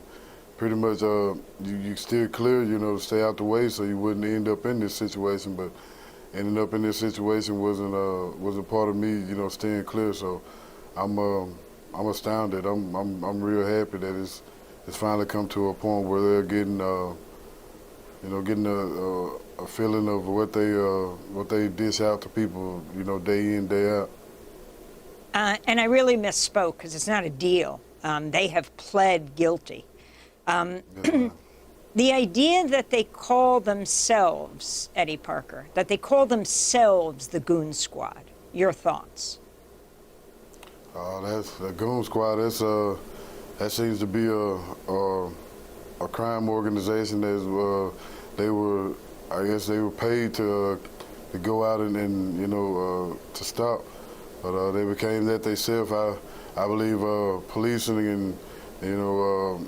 pretty much you steer clear, you know, to stay out the way so you wouldn't end up in this situation. But ending up in this situation wasn't part of me, you know, staying clear. So I'm astounded. I'm real happy that it's finally come to a point where they're getting getting a feeling of what they dish out to people, you know, day in, day out. And I really misspoke because it's not a deal. They have pled guilty. The idea that they call themselves, Eddie Parker, that they call themselves the Goon Squad, your thoughts? That's the Goon Squad. That seems to be a a crime organization that they were, I guess they were paid to go out and you know, to stop. But they became that themselves. I believe policing and, you know,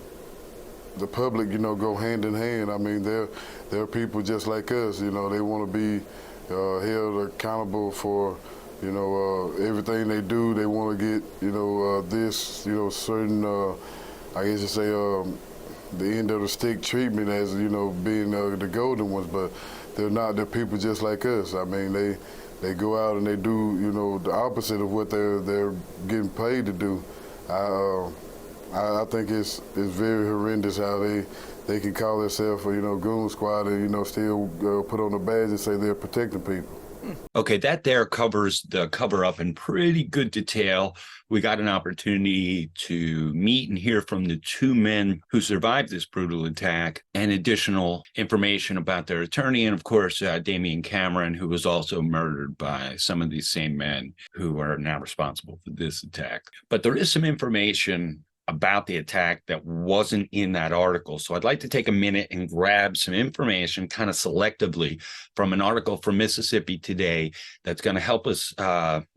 the public, you know, go hand in hand. I mean, they're people just like us. You know, they want to be held accountable for, you know, everything they do. They want to get, you know, this, you know, certain, I guess you say, the end of the stick treatment as, you know, being the golden ones, but they're not. They're people just like us. I mean, they go out and they do, you know, the opposite of what they're getting paid to do. I think it's very horrendous how they can call themselves, you know, goon squad and, you know, still put on a badge and say they're protecting people. Okay, that there covers the cover up in pretty good detail. We got an opportunity to meet and hear from the two men who survived this brutal attack and additional information about their attorney. And of course, Damian Cameron, who was also murdered by some of these same men who are now responsible for this attack. But there is some information about the attack that wasn't in that article. So I'd like to take a minute and grab some information kind of selectively from an article from Mississippi Today that's going to help us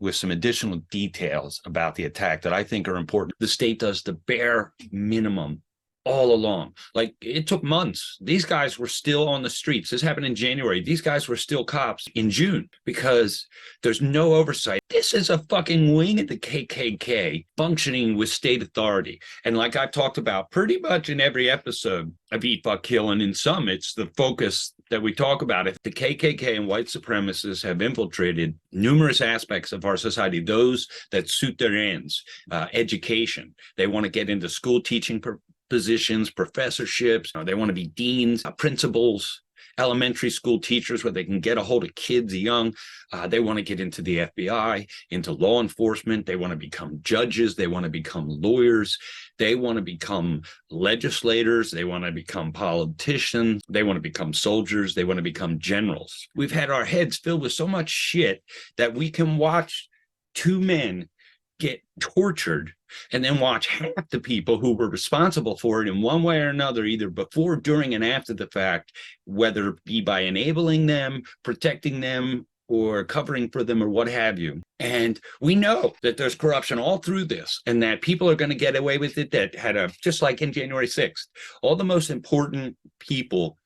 with some additional details about the attack that I think are important. The state does the bare minimum all along. Like, it took months. These guys were still on the streets. This happened in January. These guys were still cops in June because there's no oversight. This is a fucking wing of the KKK functioning with state authority. And like I've talked about pretty much in every episode of Eat, Fuck, Kill, and in some, it's the focus that we talk about. If the KKK and white supremacists have infiltrated numerous aspects of our society, those that suit their ends, education, they want to get into school teaching positions, professorships, they want to be deans, principals, elementary school teachers where they can get a hold of kids young. They want to get into the FBI, into law enforcement. They want to become judges. They want to become lawyers. They want to become legislators. They want to become politicians. They want to become soldiers. They want to become generals. We've had our heads filled with so much shit that we can watch two men get tortured and then watch half the people who were responsible for it in one way or another, either before, during, and after the fact, whether it be by enabling them, protecting them, or covering for them, or what have you. And we know that there's corruption all through this, and that people are going to get away with it that had just like in January 6th, all the most important people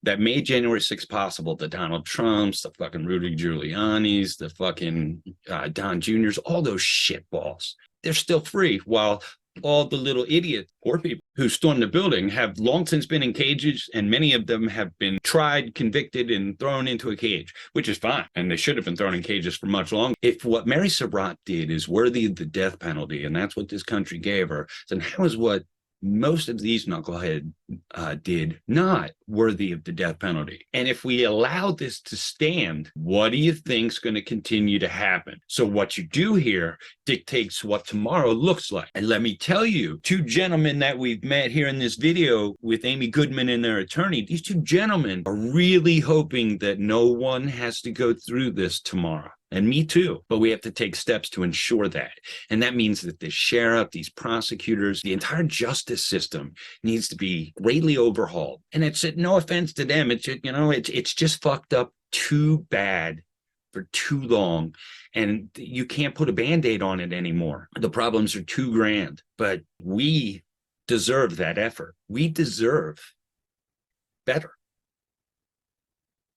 that made January 6th possible, the Donald Trumps, the fucking Rudy Giuliani's, the fucking Don Juniors, all those shitballs, they're still free, while all the little idiot poor people who stormed the building have long since been in cages, and many of them have been tried, convicted, and thrown into a cage, which is fine. And they should have been thrown in cages for much longer. If what Mary Surratt did is worthy of the death penalty, and that's what this country gave her, then how is what most of these knuckleheads did not worthy of the death penalty? And if we allow this to stand, what do you think's going to continue to happen? So what you do here dictates what tomorrow looks like. And let me tell you, two gentlemen that we've met here in this video with Amy Goodman and their attorney, these two gentlemen are really hoping that no one has to go through this tomorrow. And me too, but we have to take steps to ensure that. And that means that the sheriff, these prosecutors, the entire justice system needs to be greatly overhauled. And it's no offense to them. It's, you know, it's just fucked up too bad for too long. And you can't put a Band-Aid on it anymore. The problems are too grand, but we deserve that effort. We deserve better.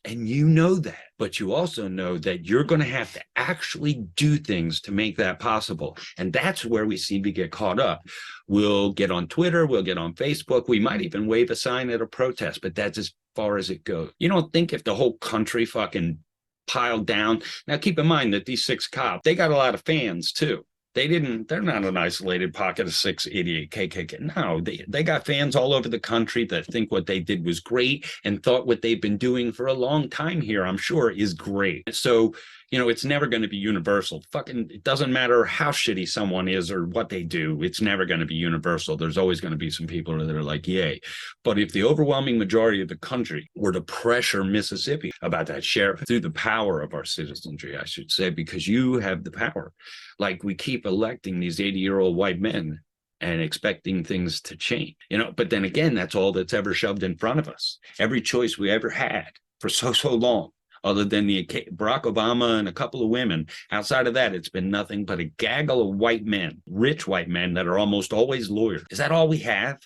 And you know that, but you also know that you're going to have to actually do things to make that possible. And that's where we seem to get caught up. We'll get on Twitter, we'll get on Facebook, we might even wave a sign at a protest, but that's as far as it goes. You don't think if the whole country fucking piled down. Now, keep in mind that these 6 cops, they got a lot of fans too. They're not an isolated pocket of 6 idiot KKK. No, they got fans all over the country that think what they did was great and thought what they've been doing for a long time here, I'm sure, is great. So, you know, it's never going to be universal. Fucking, it doesn't matter how shitty someone is or what they do. It's never going to be universal. There's always going to be some people that are like, yay. But if the overwhelming majority of the country were to pressure Mississippi about that sheriff through the power of our citizenry, I should say, because you have the power. Like, we keep electing these 80-year-old white men and expecting things to change, but then again, that's all that's ever shoved in front of us. Every choice we ever had for so long, other than the Barack Obama and a couple of women, outside of that, it's been nothing but a gaggle of white men, rich white men that are almost always lawyers. Is that all we have?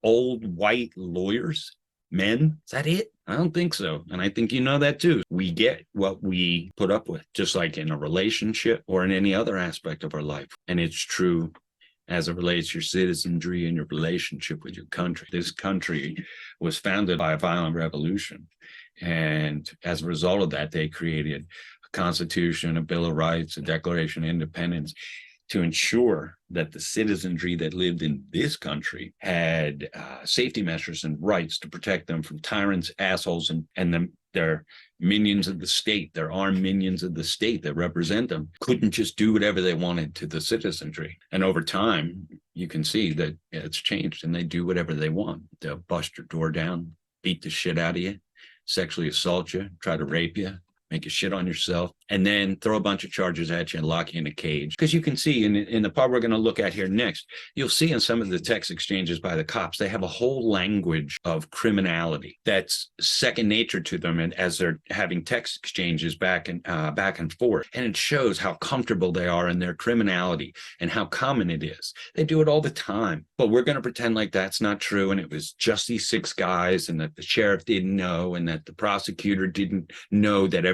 Old white lawyers? Men? Is that it? I don't think so. And I think you know that too. We get what we put up with, just like in a relationship or in any other aspect of our life. And it's true as it relates to your citizenry and your relationship with your country. This country was founded by a violent revolution. And as a result of that, they created a constitution, a Bill of Rights, a Declaration of Independence to ensure that the citizenry that lived in this country had safety measures and rights to protect them from tyrants, assholes, and their minions of the state, their armed minions of the state that represent them, couldn't just do whatever they wanted to the citizenry. And over time, you can see that it's changed and they do whatever they want. They'll bust your door down, beat the shit out of you, sexually assault you, try to rape you, make you shit on yourself, and then throw a bunch of charges at you and lock you in a cage. Because you can see in the part we're going to look at here next, you'll see in some of the text exchanges by the cops, they have a whole language of criminality that's second nature to them, and as they're having text exchanges back and forth. And it shows how comfortable they are in their criminality and how common it is. They do it all the time. But we're going to pretend like that's not true, and it was just these 6 guys, and that the sheriff didn't know, and that the prosecutor didn't know that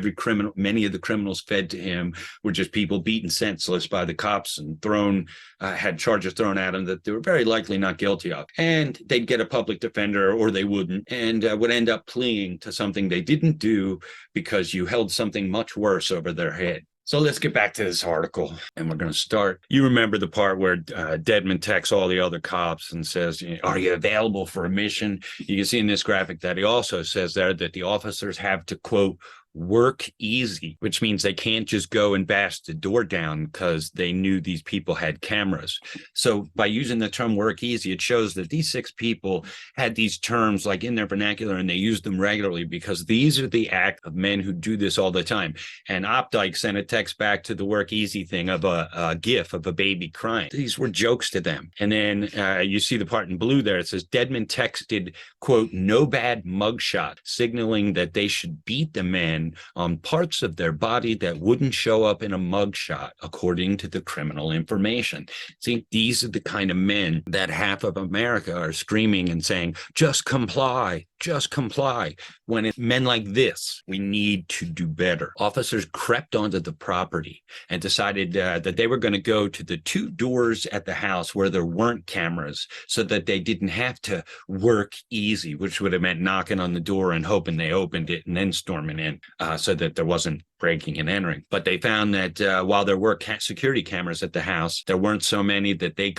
many of the criminals fed to him were just people beaten senseless by the cops and had charges thrown at them that they were very likely not guilty of. And they'd get a public defender, or they wouldn't, and would end up pleading to something they didn't do because you held something much worse over their head. So let's get back to this article, and we're going to start. You remember the part where Dedman texts all the other cops and says, are you available for a mission? You can see in this graphic that he also says there that the officers have to, quote, work easy, which means they can't just go and bash the door down because they knew these people had cameras. So by using the term work easy, it shows that these 6 people had these terms like in their vernacular, and they used them regularly because these are the act of men who do this all the time. And Opdyke sent a text back to the work easy thing of a gif of a baby crying. These were jokes to them. And then you see the part in blue there. It says Dedman texted, quote, no bad mugshot, signaling that they should beat the men on parts of their body that wouldn't show up in a mugshot, according to the criminal information. See, these are the kind of men that half of America are screaming and saying, just comply, just comply. When it's men like this, we need to do better. Officers crept onto the property and decided that they were going to go to the 2 doors at the house where there weren't cameras, so that they didn't have to work easy, which would have meant knocking on the door and hoping they opened it and then storming in, so that there wasn't breaking and entering. But they found that while there were security cameras at the house, there weren't so many that they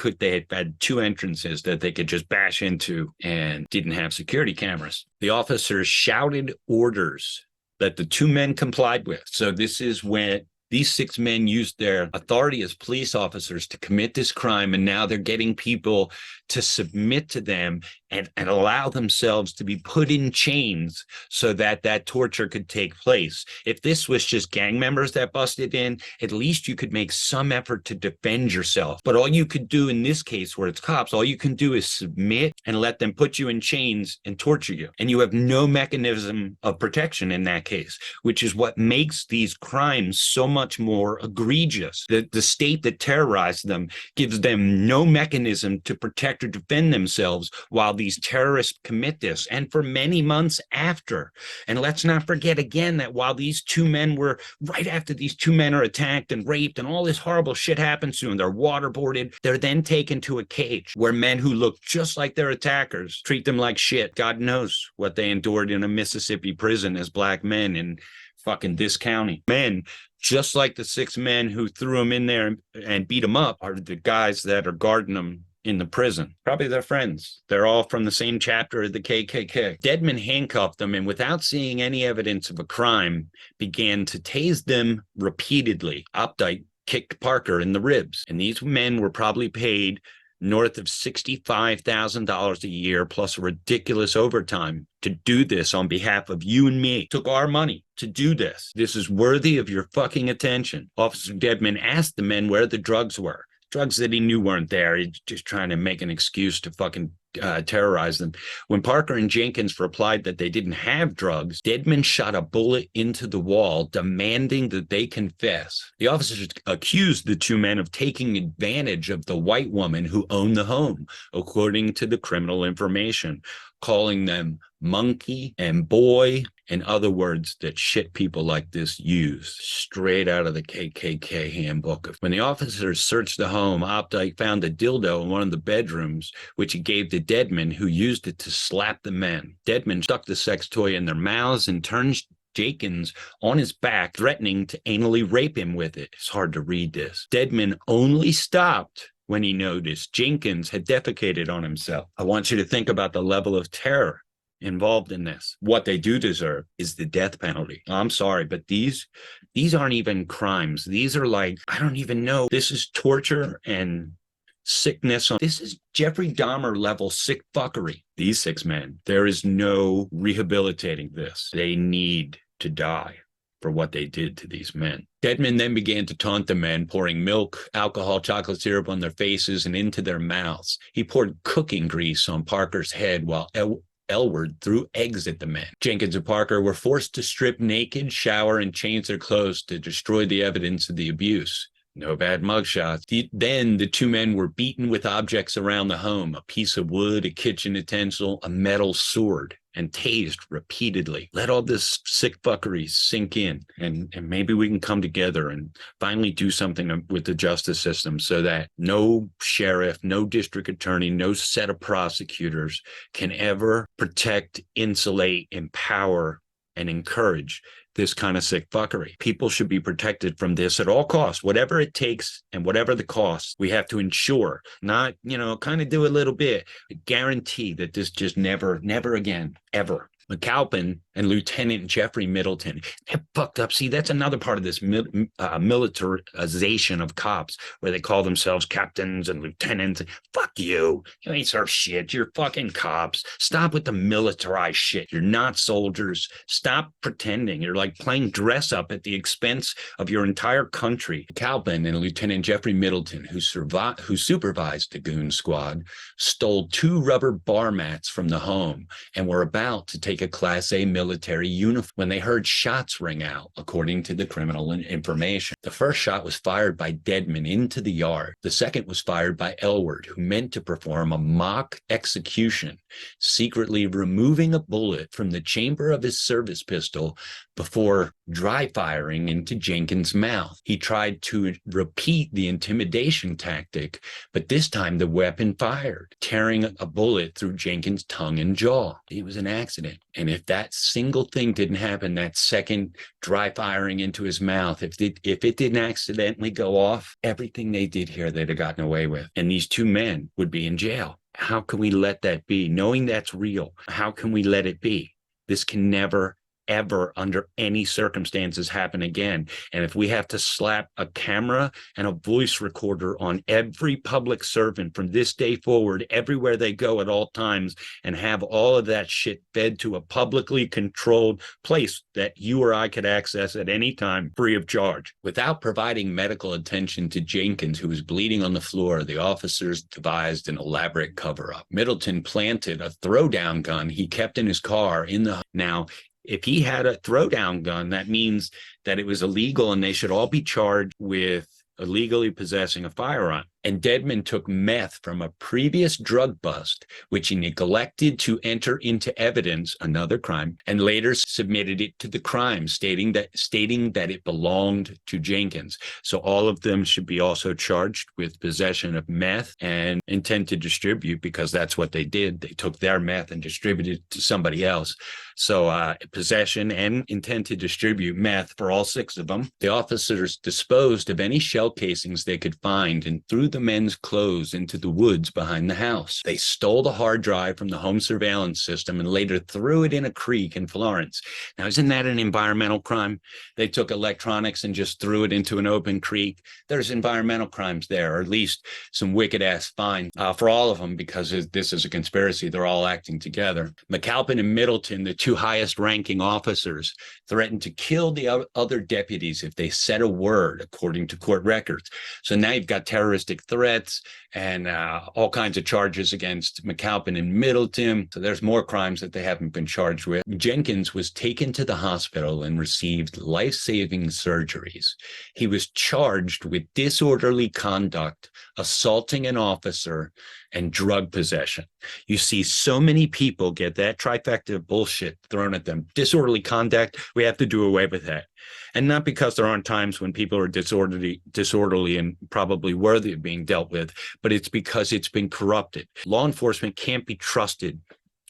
had 2 entrances that they could just bash into and didn't have security cameras. The officers shouted orders that the 2 men complied with. So this is when these 6 men used their authority as police officers to commit this crime, and now they're getting people to submit to them and allow themselves to be put in chains so that that torture could take place. If this was just gang members that busted in, at least you could make some effort to defend yourself. But all you could do in this case, where it's cops, all you can do is submit and let them put you in chains and torture you. And you have no mechanism of protection in that case, which is what makes these crimes so much more egregious. The state that terrorized them gives them no mechanism to protect or defend themselves while these terrorists commit this, and for many months after. And let's not forget again that while these 2 men were, right after these 2 men are attacked and raped and all this horrible shit happens to them, they're waterboarded, they're then taken to a cage where men who look just like their attackers treat them like shit. God knows what they endured in a Mississippi prison as black men in fucking this county. Men just like the 6 men who threw them in there and beat them up are the guys that are guarding them in the prison. Probably their friends. They're all from the same chapter of the KKK. Dedman handcuffed them, and without seeing any evidence of a crime, began to tase them repeatedly. Opdyke kicked Parker in the ribs, and these men were probably paid north of $65,000 a year plus a ridiculous overtime to do this on behalf of you and me. Took our money to do this. This is worthy of your fucking attention. Officer Dedman asked the men where the drugs were. drugs that he knew weren't there. He's just trying to make an excuse to fucking terrorize them. When Parker and Jenkins replied that they didn't have drugs, Dedman shot a bullet into the wall, demanding that they confess. The officers accused the two men of taking advantage of the white woman who owned the home, according to the criminal information, calling them monkey and boy and other words that shit people like this use, straight out of the KKK handbook. When the officers searched the home, Opdyke found a dildo in one of the bedrooms, which he gave to Dedman, who used it to slap the men. Dedman stuck the sex toy in their mouths and turned Jenkins on his back, threatening to anally rape him with it. It's hard to read this. Dedman only stopped when he noticed Jenkins had defecated on himself. I want you to think about the level of terror involved in this. What they do deserve is the death penalty. I'm sorry, but these aren't even crimes. These are like, I don't even know. This is torture and sickness. This is Jeffrey Dahmer level sick fuckery. These 6 men, there is no rehabilitating this. They need to die for what they did to these men. Dedman then began to taunt the men, pouring milk, alcohol, chocolate syrup on their faces and into their mouths. He poured cooking grease on Parker's head while Elward threw eggs at the men. Jenkins and Parker were forced to strip naked, shower, and change their clothes to destroy the evidence of the abuse. No bad mugshots. Then the 2 men were beaten with objects around the home, a piece of wood, a kitchen utensil, a metal sword, and tased repeatedly. Let all this sick fuckery sink in, and maybe we can come together and finally do something with the justice system so that no sheriff, no district attorney, no set of prosecutors can ever protect, insulate, empower, and encourage this kind of sick fuckery. People should be protected from this at all costs, whatever it takes and whatever the cost. We have to ensure, not, kind of do a little bit, guarantee that this just never again, ever. McAlpin and Lieutenant Jeffrey Middleton, they're fucked up. See, that's another part of this militarization of cops, where they call themselves captains and lieutenants. Fuck you. You ain't serve shit. You're fucking cops. Stop with the militarized shit. You're not soldiers. Stop pretending. You're like playing dress up at the expense of your entire country. McAlpin and Lieutenant Jeffrey Middleton, who supervised the Goon Squad, stole 2 rubber bar mats from the home and were about to take a Class A military uniform when they heard shots ring out, according to the criminal information. The first shot was fired by Dedman into the yard. The second was fired by Elward, who meant to perform a mock execution, secretly removing a bullet from the chamber of his service pistol before dry firing into Jenkins' mouth. He tried to repeat the intimidation tactic, but this time the weapon fired, tearing a bullet through Jenkins' tongue and jaw. It was an accident. And if that single thing didn't happen, that second dry firing into his mouth, if it didn't accidentally go off, everything they did here, they'd have gotten away with. And these 2 men would be in jail. How can we let that be? Knowing that's real, how can we let it be? This can never, ever, under any circumstances, happen again. And if we have to slap a camera and a voice recorder on every public servant from this day forward, everywhere they go at all times, and have all of that shit fed to a publicly controlled place that you or I could access at any time free of charge. Without providing medical attention to Jenkins, who was bleeding on the floor, the officers devised an elaborate cover-up. Middleton planted a throwdown gun he kept in his car Now, if he had a throwdown gun, that means that it was illegal and they should all be charged with illegally possessing a firearm. And Dedman took meth from a previous drug bust, which he neglected to enter into evidence, another crime, and later submitted it to the crime, stating that it belonged to Jenkins. So all of them should be also charged with possession of meth and intent to distribute, because that's what they did. They took their meth and distributed it to somebody else. So possession and intent to distribute meth for all 6 of them. The officers disposed of any shell casings they could find and threw the men's clothes into the woods behind the house. They stole the hard drive from the home surveillance system and later threw it in a creek in Florence. Now, isn't that an environmental crime? They took electronics and just threw it into an open creek. There's environmental crimes there, or at least some wicked ass fines for all of them, because this is a conspiracy. They're all acting together. McAlpin and Middleton, the two highest ranking officers threatened to kill the other deputies if they said a word, according to court records. So now you've got terroristic threats and all kinds of charges against McAlpin and Middleton. So there's more crimes that they haven't been charged with. Jenkins was taken to the hospital and received life-saving surgeries. He was charged with disorderly conduct, assaulting an officer, and drug possession. You see so many people get that trifecta of bullshit thrown at them. Disorderly conduct, we have to do away with that. And not because there aren't times when people are disorderly and probably worthy of being dealt with, but it's because it's been corrupted. Law enforcement can't be trusted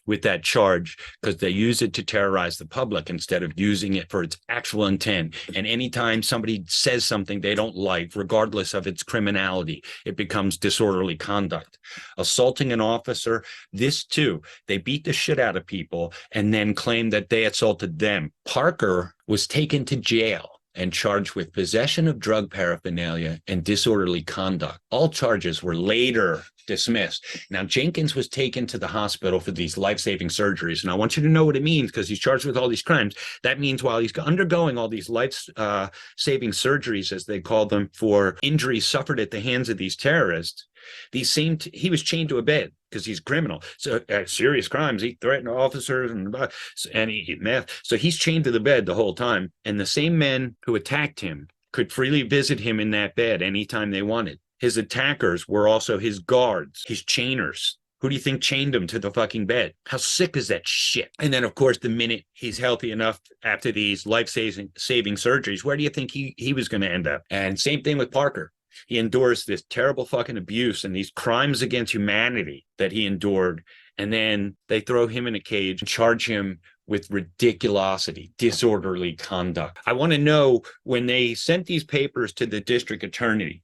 with that charge because they use it to terrorize the public instead of using it for its actual intent. And anytime somebody says something they don't like, regardless of its criminality, it becomes disorderly conduct. Assaulting an officer, this too, they beat the shit out of people and then claim that they assaulted them. Parker was taken to jail and charged with possession of drug paraphernalia and disorderly conduct. All charges were later dismissed. Now, Jenkins was taken to the hospital for these life-saving surgeries. And I want you to know what it means because he's charged with all these crimes. That means while he's undergoing all these life-saving surgeries, as they call them, for injuries suffered at the hands of these terrorists, he was chained to a bed because he's a criminal. So serious crimes, he threatened officers and he ate meth. So he's chained to the bed the whole time. And the same men who attacked him could freely visit him in that bed anytime they wanted. His attackers were also his guards, his chainers. Who do you think chained him to the fucking bed? How sick is that shit? And then, of course, the minute he's healthy enough after these life-saving surgeries, where do you think he was going to end up? And same thing with Parker. He endures this terrible fucking abuse and these crimes against humanity that he endured. And then they throw him in a cage and charge him with ridiculosity, disorderly conduct. I want to know, when they sent these papers to the district attorney,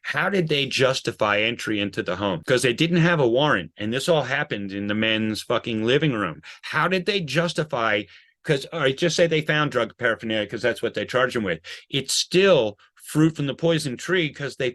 how did they justify entry into the home? Because they didn't have a warrant, and this all happened in the men's fucking living room. How did they justify? Because, all right, just say they found drug paraphernalia because that's what they charged him with. It's still fruit from the poison tree because they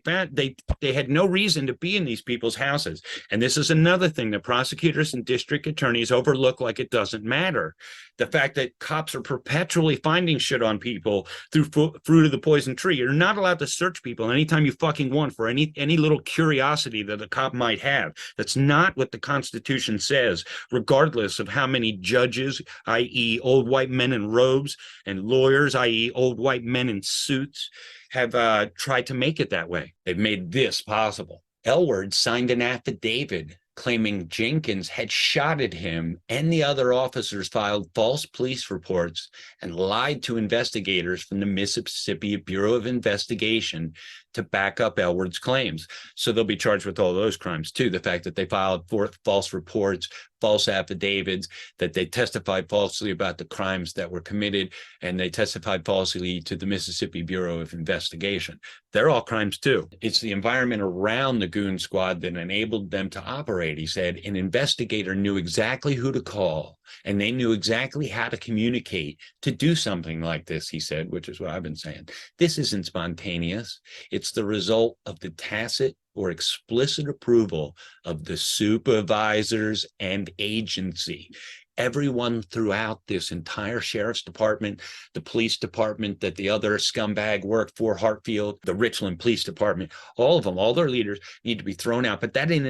had no reason to be in these people's houses. And this is another thing that prosecutors and district attorneys overlook like it doesn't matter. The fact that cops are perpetually finding shit on people through fruit of the poison tree. You're not allowed to search people anytime you fucking want for any little curiosity that a cop might have. That's not what the Constitution says, regardless of how many judges, i.e. old white men in robes, and lawyers, i.e. old white men in suits, have tried to make it that way. They've made this possible. Elward signed an affidavit claiming Jenkins had shot at him, and the other officers filed false police reports and lied to investigators from the Mississippi Bureau of Investigation to back up Elward's claims. So they'll be charged with all those crimes too. The fact that they filed false reports, false affidavits, that they testified falsely about the crimes that were committed, and they testified falsely to the Mississippi Bureau of Investigation. They're all crimes too. It's the environment around the Goon Squad that enabled them to operate. He said an investigator knew exactly who to call, and they knew exactly how to communicate to do something like this, he said, which is what I've been saying. This isn't spontaneous. It's the result of the tacit or explicit approval of the supervisors and agency. Everyone throughout this entire sheriff's department, the police department that the other scumbag worked for, Hartfield, the Richland Police Department, all of them, all their leaders need to be thrown out. But that in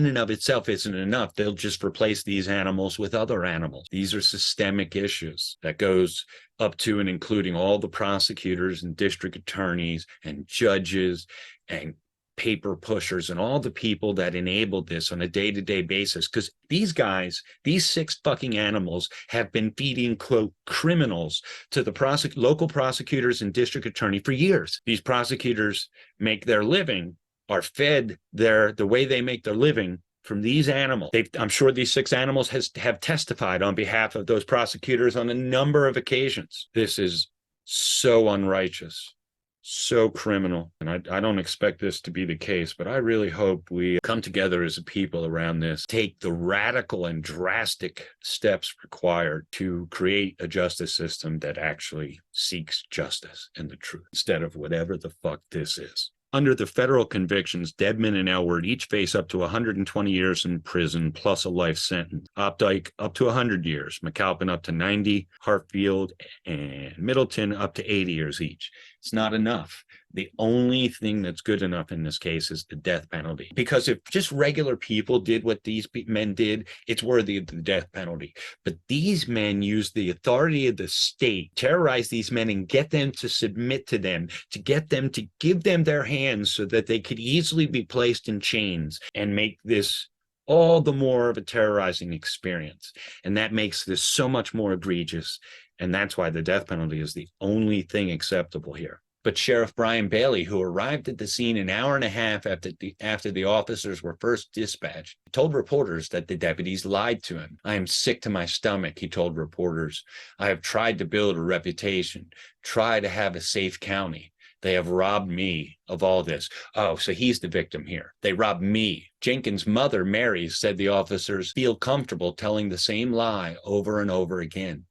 and of itself isn't enough. They'll just replace these animals with other animals. These are systemic issues that goes up to and including all the prosecutors and district attorneys and judges and paper pushers and all the people that enabled this on a day-to-day basis. Because these guys, these 6 fucking animals, have been feeding, quote, criminals to the local prosecutors and district attorney for years. These prosecutors make their living, are fed the way they make their living from these animals. I'm sure these 6 animals have testified on behalf of those prosecutors on a number of occasions. This is so unrighteous, so criminal. And I don't expect this to be the case, but I really hope we come together as a people around this, take the radical and drastic steps required to create a justice system that actually seeks justice and the truth instead of whatever the fuck this is. Under the federal convictions, Dedman and Elward each face up to 120 years in prison plus a life sentence. Opdyke up to 100 years, McAlpin up to 90, Hartfield and Middleton up to 80 years each. It's not enough. The only thing that's good enough in this case is the death penalty. Because if just regular people did what these men did, it's worthy of the death penalty. But these men use the authority of the state, terrorize these men and get them to submit to them, to get them to give them their hands so that they could easily be placed in chains and make this all the more of a terrorizing experience. And that makes this so much more egregious. And that's why the death penalty is the only thing acceptable here. But Sheriff Brian Bailey, who arrived at the scene an hour and a half after the officers were first dispatched, told reporters that the deputies lied to him. "I am sick to my stomach," he told reporters. "I have tried to build a reputation, try to have a safe county. They have robbed me of all this." Oh, so he's the victim here. They robbed me. Jenkins' mother, Mary, said the officers feel comfortable telling the same lie over and over again.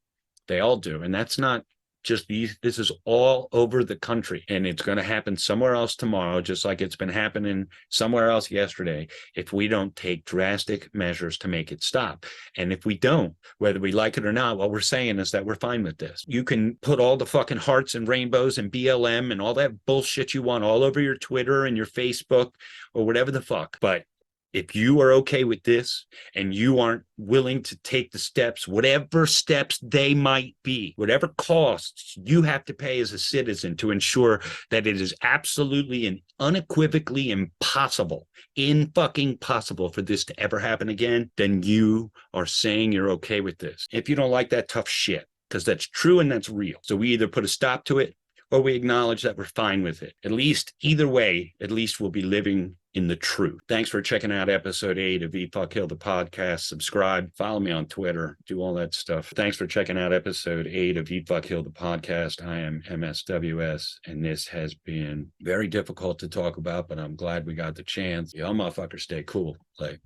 They all do. And that's not just these, this is all over the country, and it's going to happen somewhere else tomorrow, just like it's been happening somewhere else yesterday, if we don't take drastic measures to make it stop. And if we don't, whether we like it or not, what we're saying is that we're fine with this. You can put all the fucking hearts and rainbows and BLM and all that bullshit you want all over your Twitter and your Facebook or whatever the fuck, but if you are okay with this and you aren't willing to take the steps, whatever steps they might be, whatever costs you have to pay as a citizen to ensure that it is absolutely and unequivocally impossible for this to ever happen again, then you are saying you're okay with this. If you don't like that, tough shit, because that's true and that's real. So we either put a stop to it or we acknowledge that we're fine with it. At least either way, at least we'll be living in the truth. Thanks for checking out episode 8 of Eat, Fuck, Kill the podcast. Subscribe, follow me on Twitter, do all that stuff. Thanks for checking out episode 8 of Eat, Fuck, Kill the podcast. I am MSWS, and this has been very difficult to talk about, but I'm glad we got the chance. Y'all motherfuckers stay cool. Like,